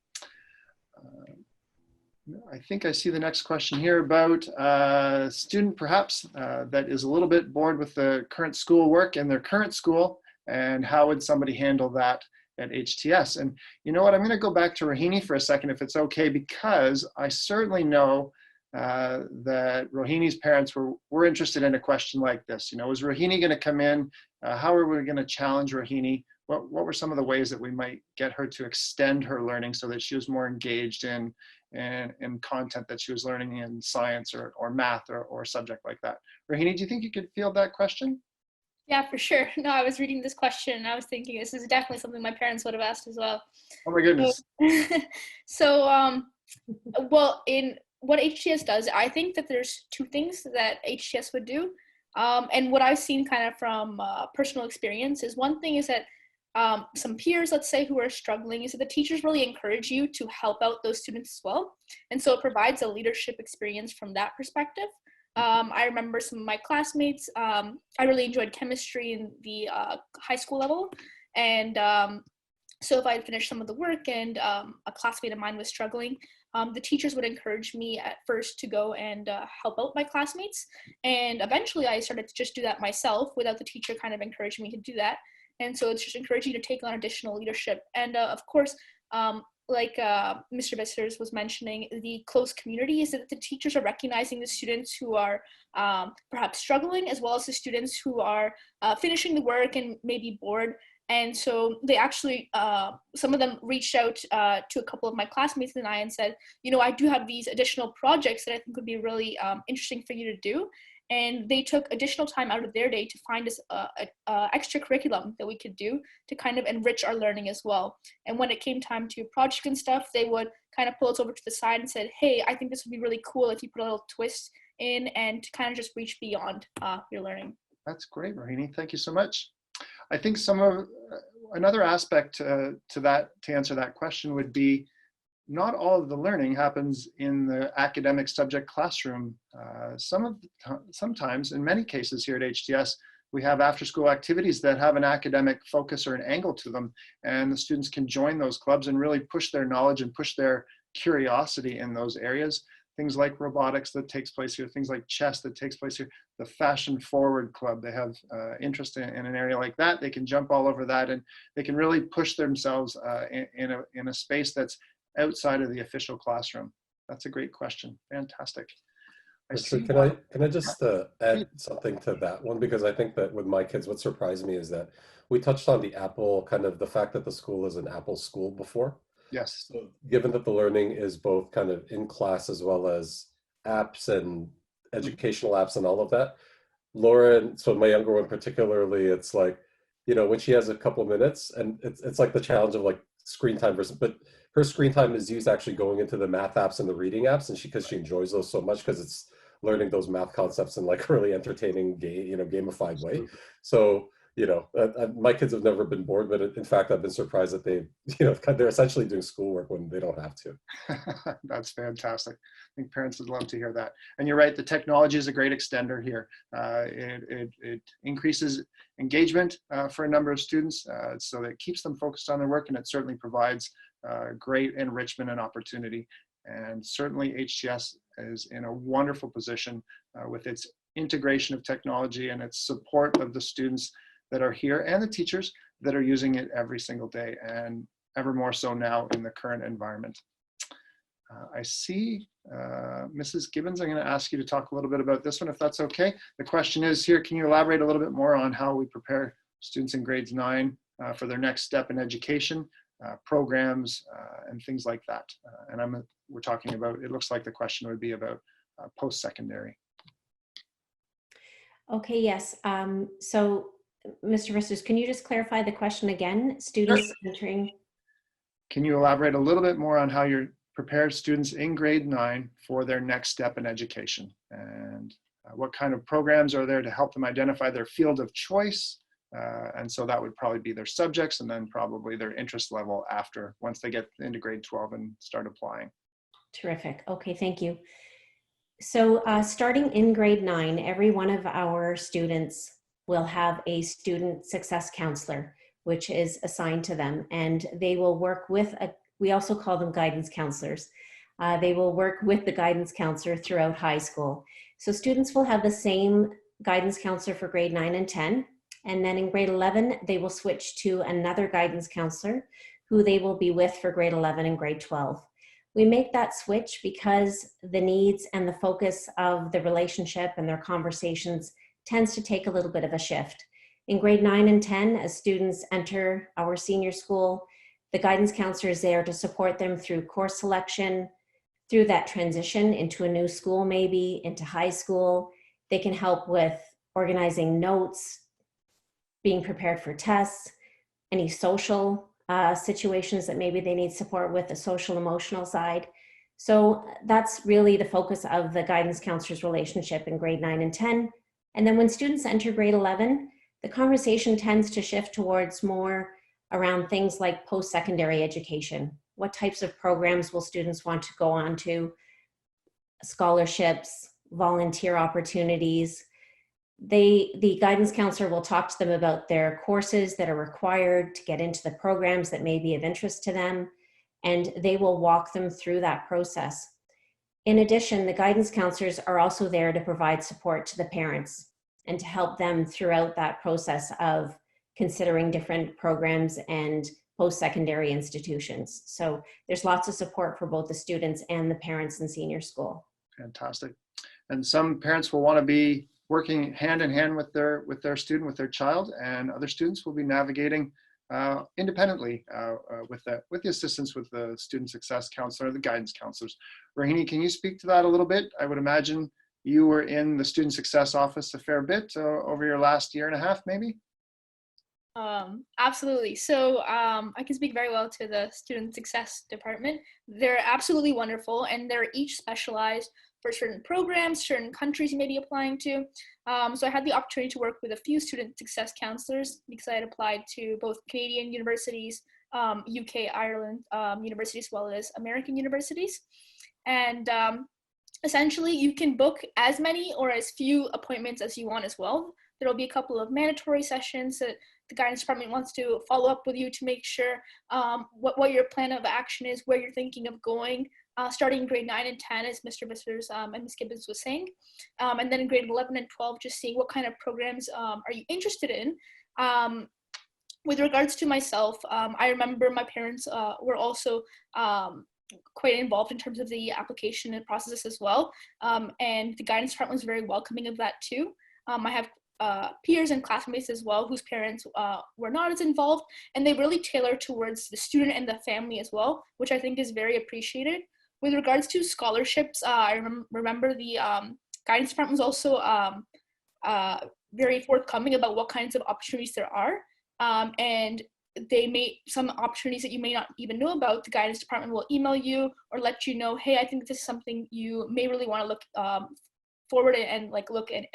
I think I see the next question here about a student perhaps that is a little bit bored with the current school work in their current school, and how would somebody handle that at HTS? And you know what, I'm going to go back to Rahini for a second, if it's okay, because I certainly know that Rohini's parents were interested in a question like this. You know, is Rahini going to come in? How are we going to challenge Rahini? What were some of the ways that we might get her to extend her learning so that she was more engaged in content that she was learning in science or math or a subject like that? Rahini, do you think you could field that question? Yeah, for sure. No, I was reading this question and I was thinking this is definitely something my parents would have asked as well. Oh my goodness. Well, in what HTS does, I think that there's 2 things that HTS would do. And what I've seen kind of from personal experience is, one thing is that some peers, let's say, who are struggling, is that the teachers really encourage you to help out those students as well. And so it provides a leadership experience from that perspective. I remember some of my classmates, I really enjoyed chemistry in the high school level. And so if I had finished some of the work and a classmate of mine was struggling, the teachers would encourage me at first to go and help out my classmates. And eventually I started to just do that myself without the teacher kind of encouraging me to do that. And so it's just encouraging you to take on additional leadership. And of course, like Mr. Bissers was mentioning, the close community is that the teachers are recognizing the students who are perhaps struggling, as well as the students who are finishing the work and maybe bored. And so they actually, some of them reached out to a couple of my classmates and I and said, you know, I do have these additional projects that I think would be really interesting for you to do. And they took additional time out of their day to find us extra curriculum that we could do to kind of enrich our learning as well. And when it came time to project and stuff, they would kind of pull us over to the side and said, hey, I think this would be really cool if you put a little twist in and to kind of just reach beyond your learning. That's great, Rohini. Thank you so much. I think another aspect to answer that question would be, not all of the learning happens in the academic subject classroom. Sometimes, in many cases here at HTS, we have after-school activities that have an academic focus or an angle to them, and the students can join those clubs and really push their knowledge and push their curiosity in those areas. Things like robotics that takes place here, things like chess that takes place here, the Fashion Forward Club, they have interest in an area like that. They can jump all over that, and they can really push themselves in a space that's outside of the official classroom. That's a great question. Fantastic. Can I just add something to that one? Because I think that with my kids, what surprised me is that we touched on the Apple, kind of the fact that the school is an Apple school before. Yes. So given that the learning is both kind of in class as well as apps and educational apps and all of that, Laura, and so my younger one particularly, it's like, you know, when she has a couple of minutes, and it's like the challenge of like screen time versus, but her screen time is used actually going into the math apps and the reading apps, and because she enjoys those so much, because it's learning those math concepts in like a really entertaining gamified way. So, you know, my kids have never been bored, but in fact, I've been surprised that they're essentially doing schoolwork when they don't have to. That's fantastic. I think parents would love to hear that. And you're right, the technology is a great extender here. It increases engagement for a number of students, so that it keeps them focused on their work, and it certainly provides great enrichment and opportunity. And certainly HTS is in a wonderful position with its integration of technology and its support of the students that are here and the teachers that are using it every single day, and ever more so now in the current environment. I see Mrs. Gibbons, I'm going to ask you to talk a little bit about this one, if that's okay. The question is here, can you elaborate a little bit more on how we prepare students in grades 9 for their next step in education, programs, and things like that? And we're talking about, it looks like the question would be about post-secondary. Okay, yes. So Mr. Risters, can you just clarify the question again? Students entering. Can you elaborate a little bit more on how you prepare students in grade 9 for their next step in education? And what kind of programs are there to help them identify their field of choice? And so that would probably be their subjects, and then probably their interest level after, once they get into grade 12 and start applying. Terrific. Okay, thank you. So starting in grade 9, every one of our students will have a student success counselor, which is assigned to them, and they will work with we also call them guidance counselors. They will work with the guidance counselor throughout high school. So students will have the same guidance counselor for grade 9 and 10, and then in grade 11, they will switch to another guidance counselor who they will be with for grade 11 and grade 12. We make that switch because the needs and the focus of the relationship and their conversations tends to take a little bit of a shift. In grade 9 and 10, as students enter our senior school, the guidance counselor is there to support them through course selection, through that transition into a new school, maybe into high school. They can help with organizing notes, being prepared for tests, any social situations that maybe they need support with, the social emotional side. So that's really the focus of the guidance counselor's relationship in grade 9 and 10. And then when students enter grade 11, the conversation tends to shift towards more around things like post-secondary education. What types of programs will students want to go on to? Scholarships, volunteer opportunities. The guidance counselor will talk to them about their courses that are required to get into the programs that may be of interest to them, and they will walk them through that process. In addition, the guidance counselors are also there to provide support to the parents and to help them throughout that process of considering different programs and post-secondary institutions. So there's lots of support for both the students and the parents in senior school. Fantastic. And some parents will want to be working hand in hand with their student, with their child, and other students will be navigating independently with the assistance with the student success counselor, the guidance counselors. Rohini, can you speak to that a little bit? I would imagine you were in the student success office a fair bit over your last year and a half, maybe? Absolutely. So I can speak very well to the student success department. They're absolutely wonderful, and they're each specialized for certain programs, certain countries you may be applying to. So I had the opportunity to work with a few student success counselors because I had applied to both Canadian universities, UK, Ireland universities, as well as American universities. And essentially, you can book as many or as few appointments as you want as well. There will be a couple of mandatory sessions that the guidance department wants to follow up with you to make sure what your plan of action is, where you're thinking of going, starting in grade 9 and 10, as Mr. Vissers and Ms. Gibbons was saying. And then in grade 11 and 12, just seeing what kind of programs are you interested in. With regards to myself, I remember my parents were also quite involved in terms of the application and process as well. And the guidance department was very welcoming of that too. I have peers and classmates as well whose parents were not as involved, and they really tailor towards the student and the family as well, which I think is very appreciated. With regards to scholarships, I remember the guidance department was also very forthcoming about what kinds of opportunities there are, and they may, some opportunities that you may not even know about, the guidance department will email you or let you know, hey, I think this is something you may really want to look forward and like look at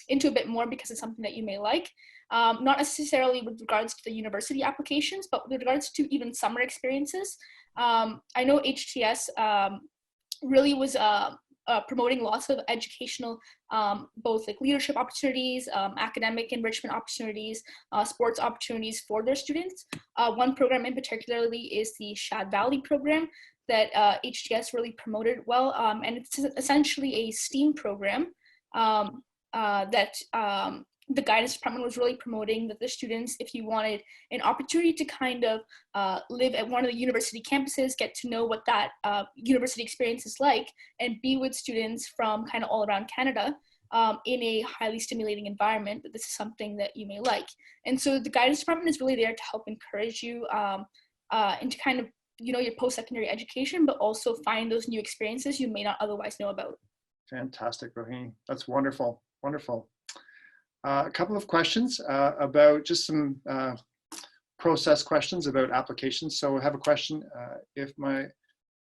into a bit more because it's something that you may like. Not necessarily with regards to the university applications, but with regards to even summer experiences. I know HTS really was promoting lots of educational, both like leadership opportunities, academic enrichment opportunities, sports opportunities for their students. One program in particularly is the Shad Valley program that HTS really promoted well, and it's essentially a STEAM program that the guidance department was really promoting, that the students, if you wanted an opportunity to kind of live at one of the university campuses, get to know what that university experience is like, and be with students from kind of all around Canada in a highly stimulating environment, that this is something that you may like. And so the guidance department is really there to help encourage you into kind of, you know, your post-secondary education, but also find those new experiences you may not otherwise know about. Fantastic, Rohini. That's wonderful. Wonderful. A couple of questions about just some process questions about applications. So I have a question. If my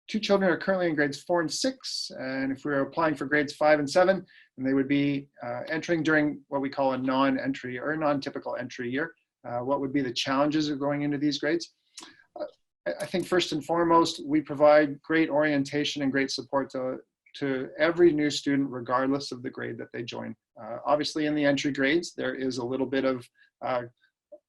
two children are currently in grades 4 and 6, and if we were applying for grades 5 and 7, and they would be entering during what we call a non-entry or a non-typical entry year, what would be the challenges of going into these grades? I think first and foremost, we provide great orientation and great support to every new student, regardless of the grade that they join. Obviously in the entry grades, there is a little bit of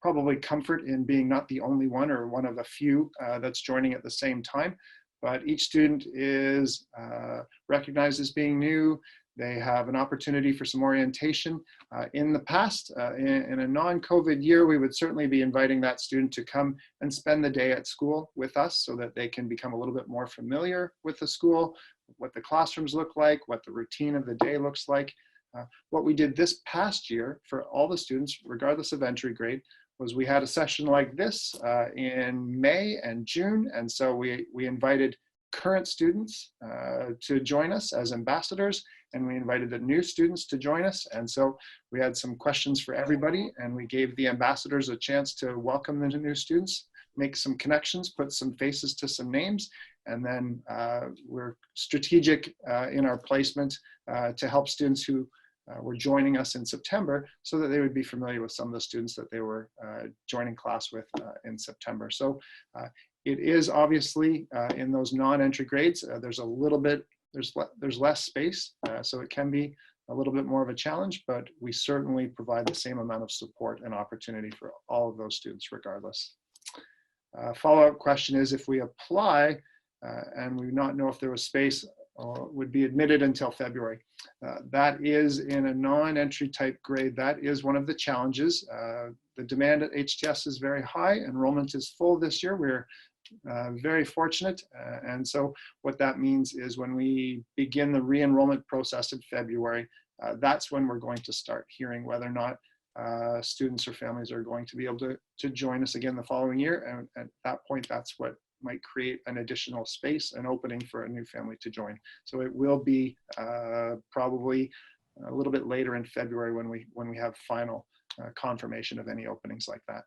probably comfort in being not the only one or one of a few that's joining at the same time, but each student is recognized as being new. They have an opportunity for some orientation. In the past, in a non-COVID year, we would certainly be inviting that student to come and spend the day at school with us so that they can become a little bit more familiar with the school, what the classrooms look like, what the routine of the day looks like. What we did this past year for all the students, regardless of entry grade, was we had a session like this in May and June. And so we invited current students to join us as ambassadors, and we invited the new students to join us. And so we had some questions for everybody, and we gave the ambassadors a chance to welcome the new students, make some connections, put some faces to some names, and then we're strategic in our placement to help students who were joining us in September so that they would be familiar with some of the students that they were joining class with in September. So it is obviously in those non-entry grades, there's a little bit, there's less space, so it can be a little bit more of a challenge, but we certainly provide the same amount of support and opportunity for all of those students regardless. Follow-up question is, if we apply and we not know if there was space, would be admitted until February. That is in a non-entry type grade. That is one of the challenges. the demand at HTS is very high. Enrollment is full this year. We're very fortunate. And so what that means is when we begin the re-enrollment process in February, that's when we're going to start hearing whether or not students or families are going to be able to join us again the following year. And at that point, that's what might create an additional space, an opening for a new family to join. So it will be probably a little bit later in February when we have final confirmation of any openings like that.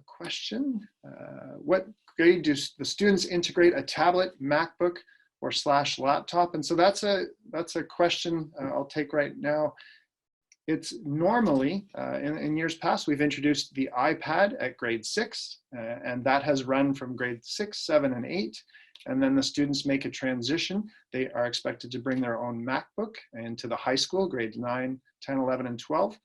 Question, what grade do the students integrate a tablet, MacBook, or / laptop? And so that's a question I'll take right now. It's normally, in years past, we've introduced the iPad at grade 6, and that has run from grade 6, 7, and 8. And then the students make a transition. They are expected to bring their own MacBook into the high school, grades 9, 10, 11, and 12.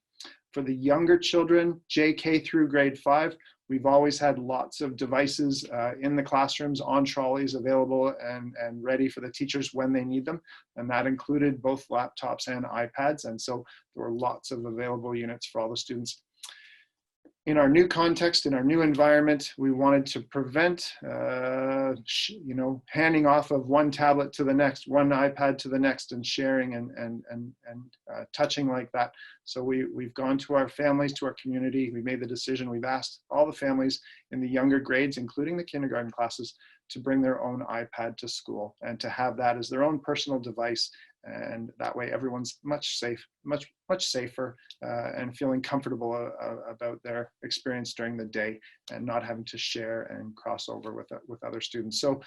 For the younger children, JK through grade 5, we've always had lots of devices in the classrooms on trolleys available and ready for the teachers when they need them. And that included both laptops and iPads. And so there were lots of available units for all the students. In our new context, in our new environment, we wanted to prevent, handing off of one tablet to the next, one iPad to the next, and sharing and touching like that. So we've gone to our families, to our community. We made the decision. We've asked all the families in the younger grades, including the kindergarten classes, to bring their own iPad to school and to have that as their own personal device. And that way, everyone's much safer and feeling comfortable about their experience during the day and not having to share and cross over with other students. So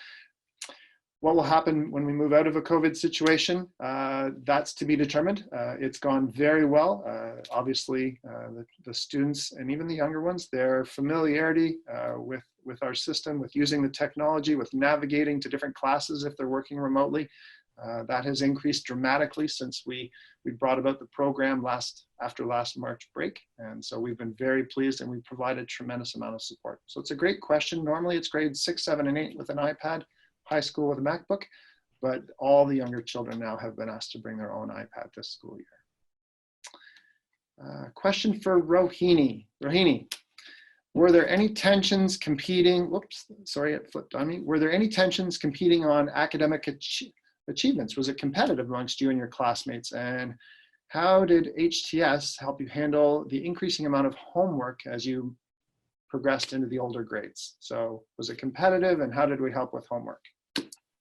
what will happen when we move out of a COVID situation? That's to be determined. It's gone very well. Obviously, the students and even the younger ones, their familiarity with our system, with using the technology, with navigating to different classes if they're working remotely, that has increased dramatically since we brought about the program after last March break. And so we've been very pleased, and we provide a tremendous amount of support. So it's a great question. Normally it's grades 6, 7, and 8 with an iPad, high school with a MacBook, but all the younger children now have been asked to bring their own iPad this school year. Question for Rohini. Rohini, were there any tensions competing, whoops, sorry, it flipped on me. Were there any tensions competing on academic achievements? Was it competitive amongst you and your classmates? And how did HTS help you handle the increasing amount of homework as you progressed into the older grades? So was it competitive, and how did we help with homework?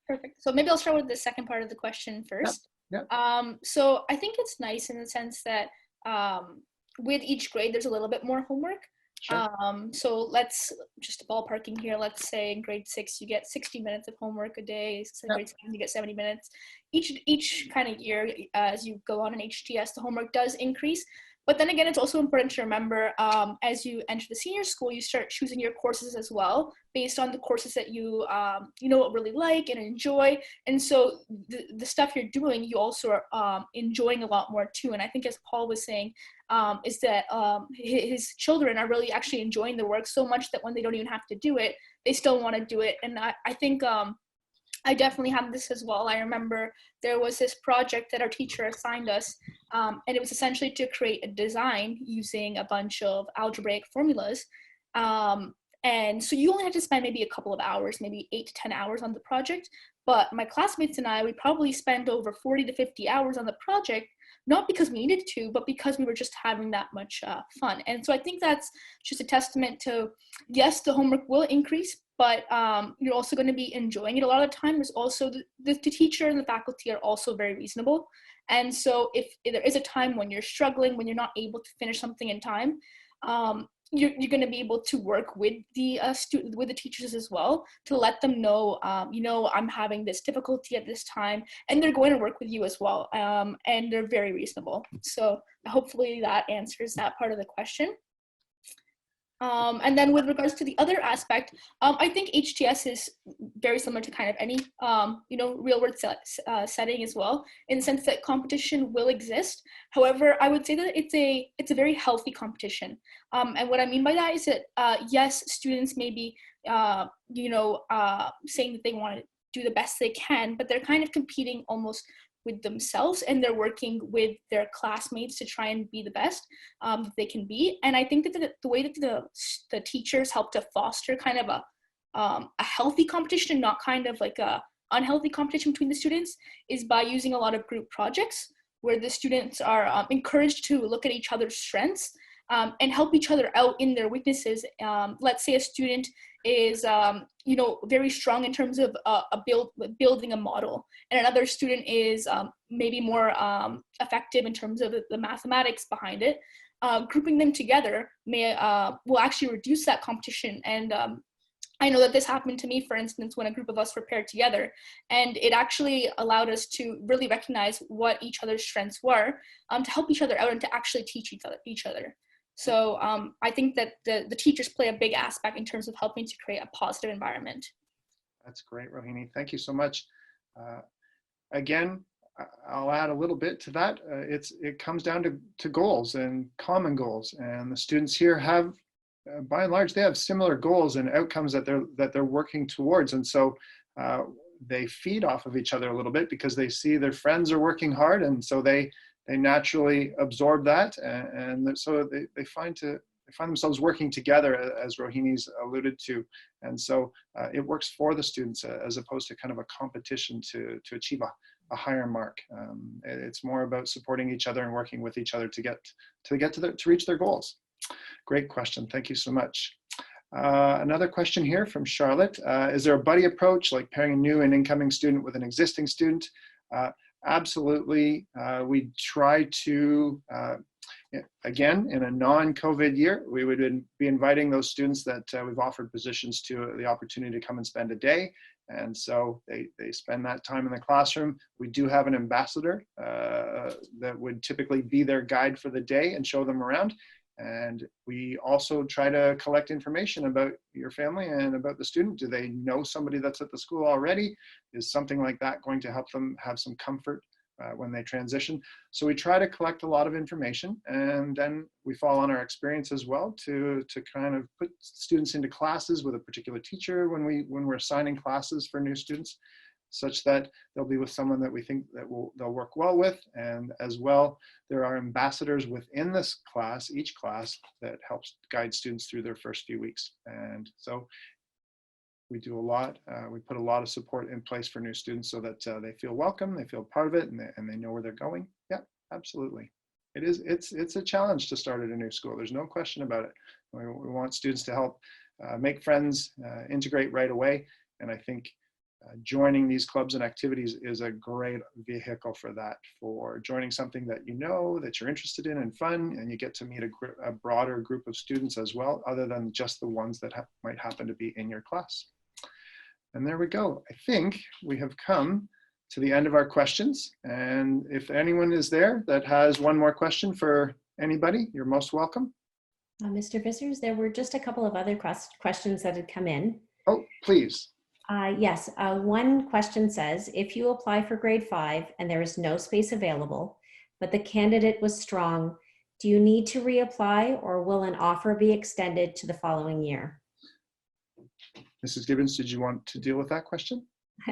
Perfect. So maybe I'll start with the second part of the question first. Yep. So I think it's nice in the sense that with each grade, there's a little bit more homework. Sure. So let's just ballparking here. Let's say in grade 6, you get 60 minutes of homework a day. So in grade 7, you get 70 minutes. Each kind of year, as you go on in HTS, the homework does increase. But then again, it's also important to remember as you enter the senior school, you start choosing your courses as well based on the courses that you really like and enjoy. And so the stuff you're doing, you also are enjoying a lot more too. And I think, as Paul was saying, is that his children are really actually enjoying the work so much that when they don't even have to do it, they still want to do it. And I think I definitely have this as well. I remember there was this project that our teacher assigned us, and it was essentially to create a design using a bunch of algebraic formulas. And so you only had to spend maybe a couple of hours, maybe 8 to 10 hours on the project. But my classmates and I, we probably spent over 40 to 50 hours on the project, not because we needed to, but because we were just having that much fun. And so I think that's just a testament to, yes, the homework will increase, but you're also going to be enjoying it. A lot of the time, there's also the teacher and the faculty are also very reasonable. And so if there is a time when you're struggling, when you're not able to finish something in time, you're going to be able to work with the with the teachers as well to let them know, I'm having this difficulty at this time, and they're going to work with you as well. And they're very reasonable. So hopefully that answers that part of the question. And then with regards to the other aspect, I think HTS is very similar to kind of any, real world setting as well, in the sense that competition will exist. However, I would say that it's a very healthy competition. And what I mean by that is that, yes, students may be, saying that they want to do the best they can, but they're kind of competing almost with themselves, and they're working with their classmates to try and be the best that they can be. And I think that the way that the teachers help to foster kind of a healthy competition, and not kind of like a unhealthy competition between the students, is by using a lot of group projects where the students are encouraged to look at each other's strengths and help each other out in their weaknesses. Let's say a student is, very strong in terms of building a model, and another student is maybe more effective in terms of the mathematics behind it. Grouping them together will actually reduce that competition. And I know that this happened to me, for instance, when a group of us were paired together, and it actually allowed us to really recognize what each other's strengths were, to help each other out and to actually teach each other. So I think that the teachers play a big aspect in terms of helping to create a positive environment. That's great, Rohini. Thank you so much. Again, I'll add a little bit to that. It comes down to goals and common goals, and the students here have, by and large, they have similar goals and outcomes that they're working towards, and so they feed off of each other a little bit because they see their friends are working hard, and so they naturally absorb that, and so they find themselves working together, as Rohini's alluded to, and so it works for the students as opposed to kind of a competition to achieve a higher mark. It's more about supporting each other and working with each other to reach their goals. Great question. Thank you so much. Another question here from Charlotte. Is there a buddy approach, like pairing a new and incoming student with an existing student? Absolutely. We try to, again, in a non-COVID year, we would be inviting those students that we've offered positions to the opportunity to come and spend a day. And so they spend that time in the classroom. We do have an ambassador that would typically be their guide for the day and show them around. And we also try to collect information about your family and about the student. Do they know somebody that's at the school already? Is something like that going to help them have some comfort when they transition? So we try to collect a lot of information, and then we fall on our experience as well to kind of put students into classes with a particular teacher when we're assigning classes for new students, such that they'll be with someone that we think that they'll work well with. And as well, there are ambassadors within this class, each class, that helps guide students through their first few weeks. And so we do a lot. We put a lot of support in place for new students so that they feel welcome, they feel part of it, and they know where they're going. Yeah, absolutely. It's a challenge to start at a new school. There's no question about it. We want students to help make friends, integrate right away. And I think joining these clubs and activities is a great vehicle for that, for joining something that you know, that you're interested in and fun, and you get to meet a broader group of students as well, other than just the ones that might happen to be in your class. And there we go. I think we have come to the end of our questions. And if anyone is there that has one more question for anybody, you're most welcome. Mr. Vissers, there were just a couple of other questions that had come in. Oh, please. Yes, one question says, if you apply for grade 5 and there is no space available, but the candidate was strong, do you need to reapply, or will an offer be extended to the following year? Mrs. Gibbons, did you want to deal with that question?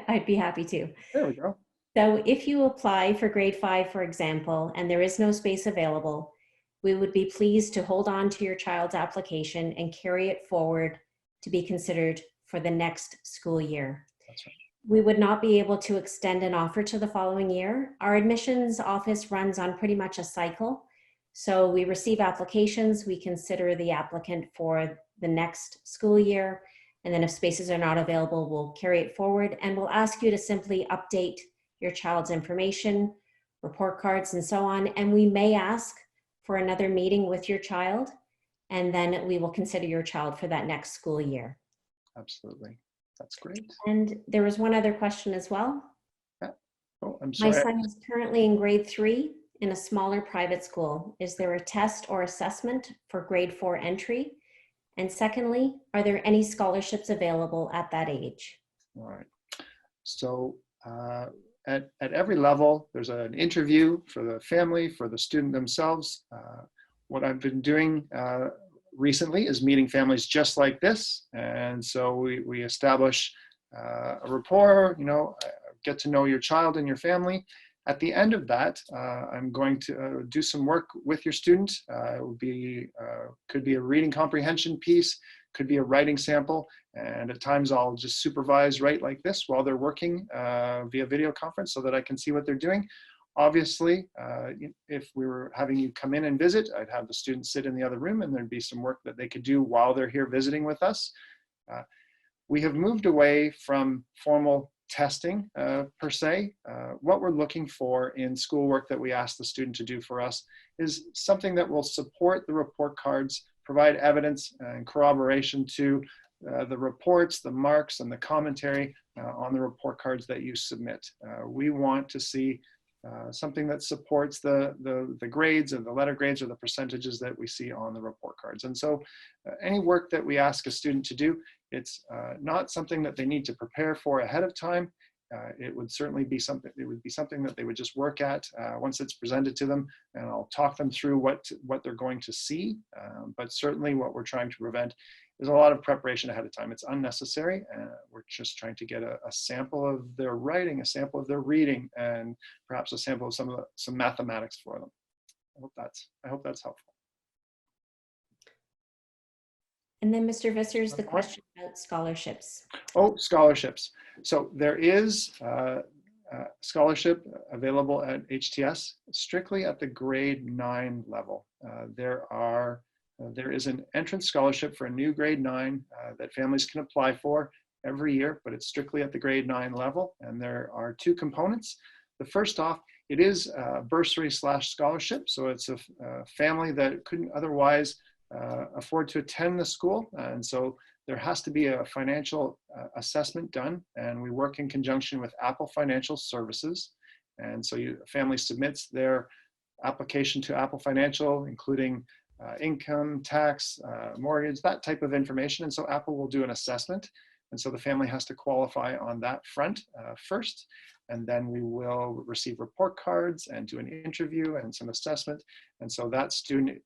I'd be happy to. There we go. So if you apply for grade 5, for example, and there is no space available, we would be pleased to hold on to your child's application and carry it forward to be considered for the next school year. That's right. We would not be able to extend an offer to the following year. Our admissions office runs on pretty much a cycle. So we receive applications, we consider the applicant for the next school year, and then if spaces are not available, we'll carry it forward, and we'll ask you to simply update your child's information, report cards, and so on. And we may ask for another meeting with your child, and then we will consider your child for that next school year. Absolutely. That's great. And there was one other question as well. Yeah. Oh, I'm sorry. My son is currently in grade 3 in a smaller private school. Is there a test or assessment for grade 4 entry? And secondly, are there any scholarships available at that age? All right. So at every level, there's an interview for the family, for the student themselves. What I've been doing recently is meeting families just like this. And so we establish a rapport, get to know your child and your family. At the end of that, I'm going to do some work with your student. It would be, could be a reading comprehension piece, could be a writing sample, and at times I'll just supervise right like this while they're working via video conference so that I can see what they're doing. Obviously, if we were having you come in and visit, I'd have the students sit in the other room and there'd be some work that they could do while they're here visiting with us. We have moved away from formal testing per se. What we're looking for in schoolwork that we ask the student to do for us is something that will support the report cards, provide evidence and corroboration to the reports, the marks, and the commentary on the report cards that you submit. We want to see something that supports the grades or the letter grades or the percentages that we see on the report cards. And so any work that we ask a student to do, it's not something that they need to prepare for ahead of time. It would certainly be something, it would be something that they would just work at once it's presented to them, and I'll talk them through what they're going to see. But certainly what we're trying to prevent is a lot of preparation ahead of time. It's unnecessary. We're just trying to get a sample of their writing, a sample of their reading, and perhaps a sample of some mathematics for them. I hope that's helpful. And then Mr. Vissers, the question about scholarships. Oh, scholarships. So there is a scholarship available at HTS strictly at the grade 9 level. There is an entrance scholarship for a new grade 9 that families can apply for every year, but it's strictly at the grade 9 level. And there are two components. The first off, it is a bursary / scholarship. So it's a family that couldn't otherwise afford to attend the school. And so there has to be a financial assessment done. And we work in conjunction with Apple Financial Services. And so a family submits their application to Apple Financial, including income, tax, mortgage, that type of information. And so Apple will do an assessment. And so the family has to qualify on that front first. And then we will receive report cards and do an interview and some assessment. And so that student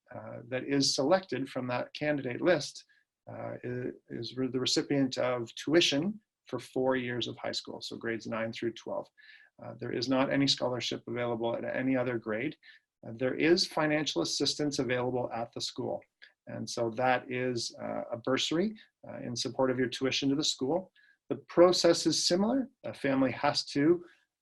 that is selected from that candidate list is the recipient of tuition for 4 years of high school, so grades 9 through 12. There is not any scholarship available at any other grade. There is financial assistance available at the school. And so that is a bursary in support of your tuition to the school. The process is similar. A family has to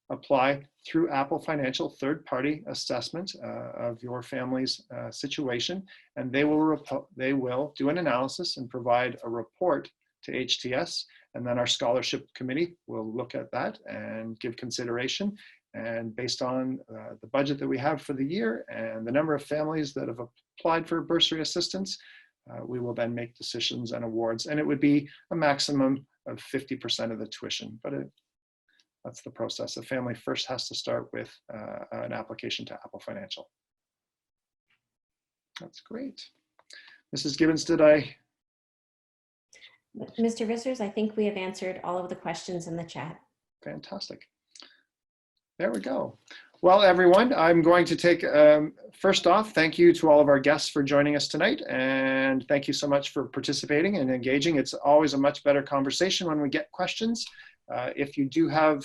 apply through Apple Financial third-party assessment of your family's situation, and they will do an analysis and provide a report to HTS, and then our scholarship committee will look at that and give consideration. And based on the budget that we have for the year and the number of families that have applied for bursary assistance, we will then make decisions and awards. And it would be a maximum of 50% of the tuition, but that's the process. A family first has to start with an application to Apple Financial. That's great. Mrs. Gibbons, did I? Mr. Vissers, I think we have answered all of the questions in the chat. Fantastic. There we go. Well, everyone, I'm going to take, first off, thank you to all of our guests for joining us tonight. And thank you so much for participating and engaging. It's always a much better conversation when we get questions. If you do have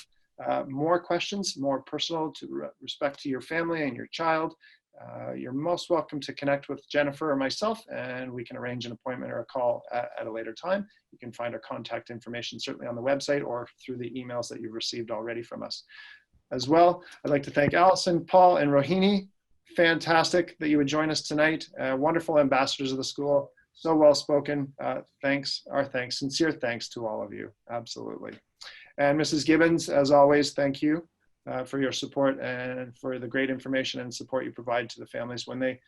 more questions, more personal to respect to your family and your child, you're most welcome to connect with Jennifer or myself, and we can arrange an appointment or a call at a later time. You can find our contact information certainly on the website or through the emails that you've received already from us. As well, I'd like to thank Allison, Paul, and Rohini. Fantastic that you would join us tonight. Wonderful ambassadors of the school. So well spoken. Thanks, sincere thanks to all of you. Absolutely. And Mrs. Gibbons, as always, thank you for your support and for the great information and support you provide to the families when they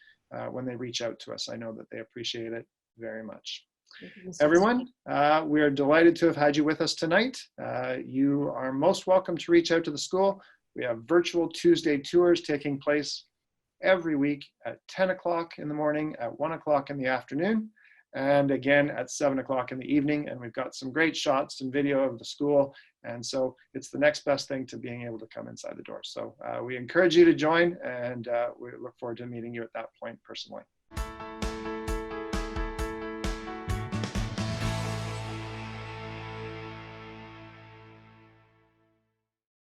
reach out to us. I know that they appreciate it very much. Everyone, we are delighted to have had you with us tonight. You are most welcome to reach out to the school. We have virtual Tuesday tours taking place every week at 10 o'clock in the morning, at 1 o'clock in the afternoon, and again at 7 o'clock in the evening. And we've got some great shots and video of the school. And so it's the next best thing to being able to come inside the door. So we encourage you to join, and we look forward to meeting you at that point personally.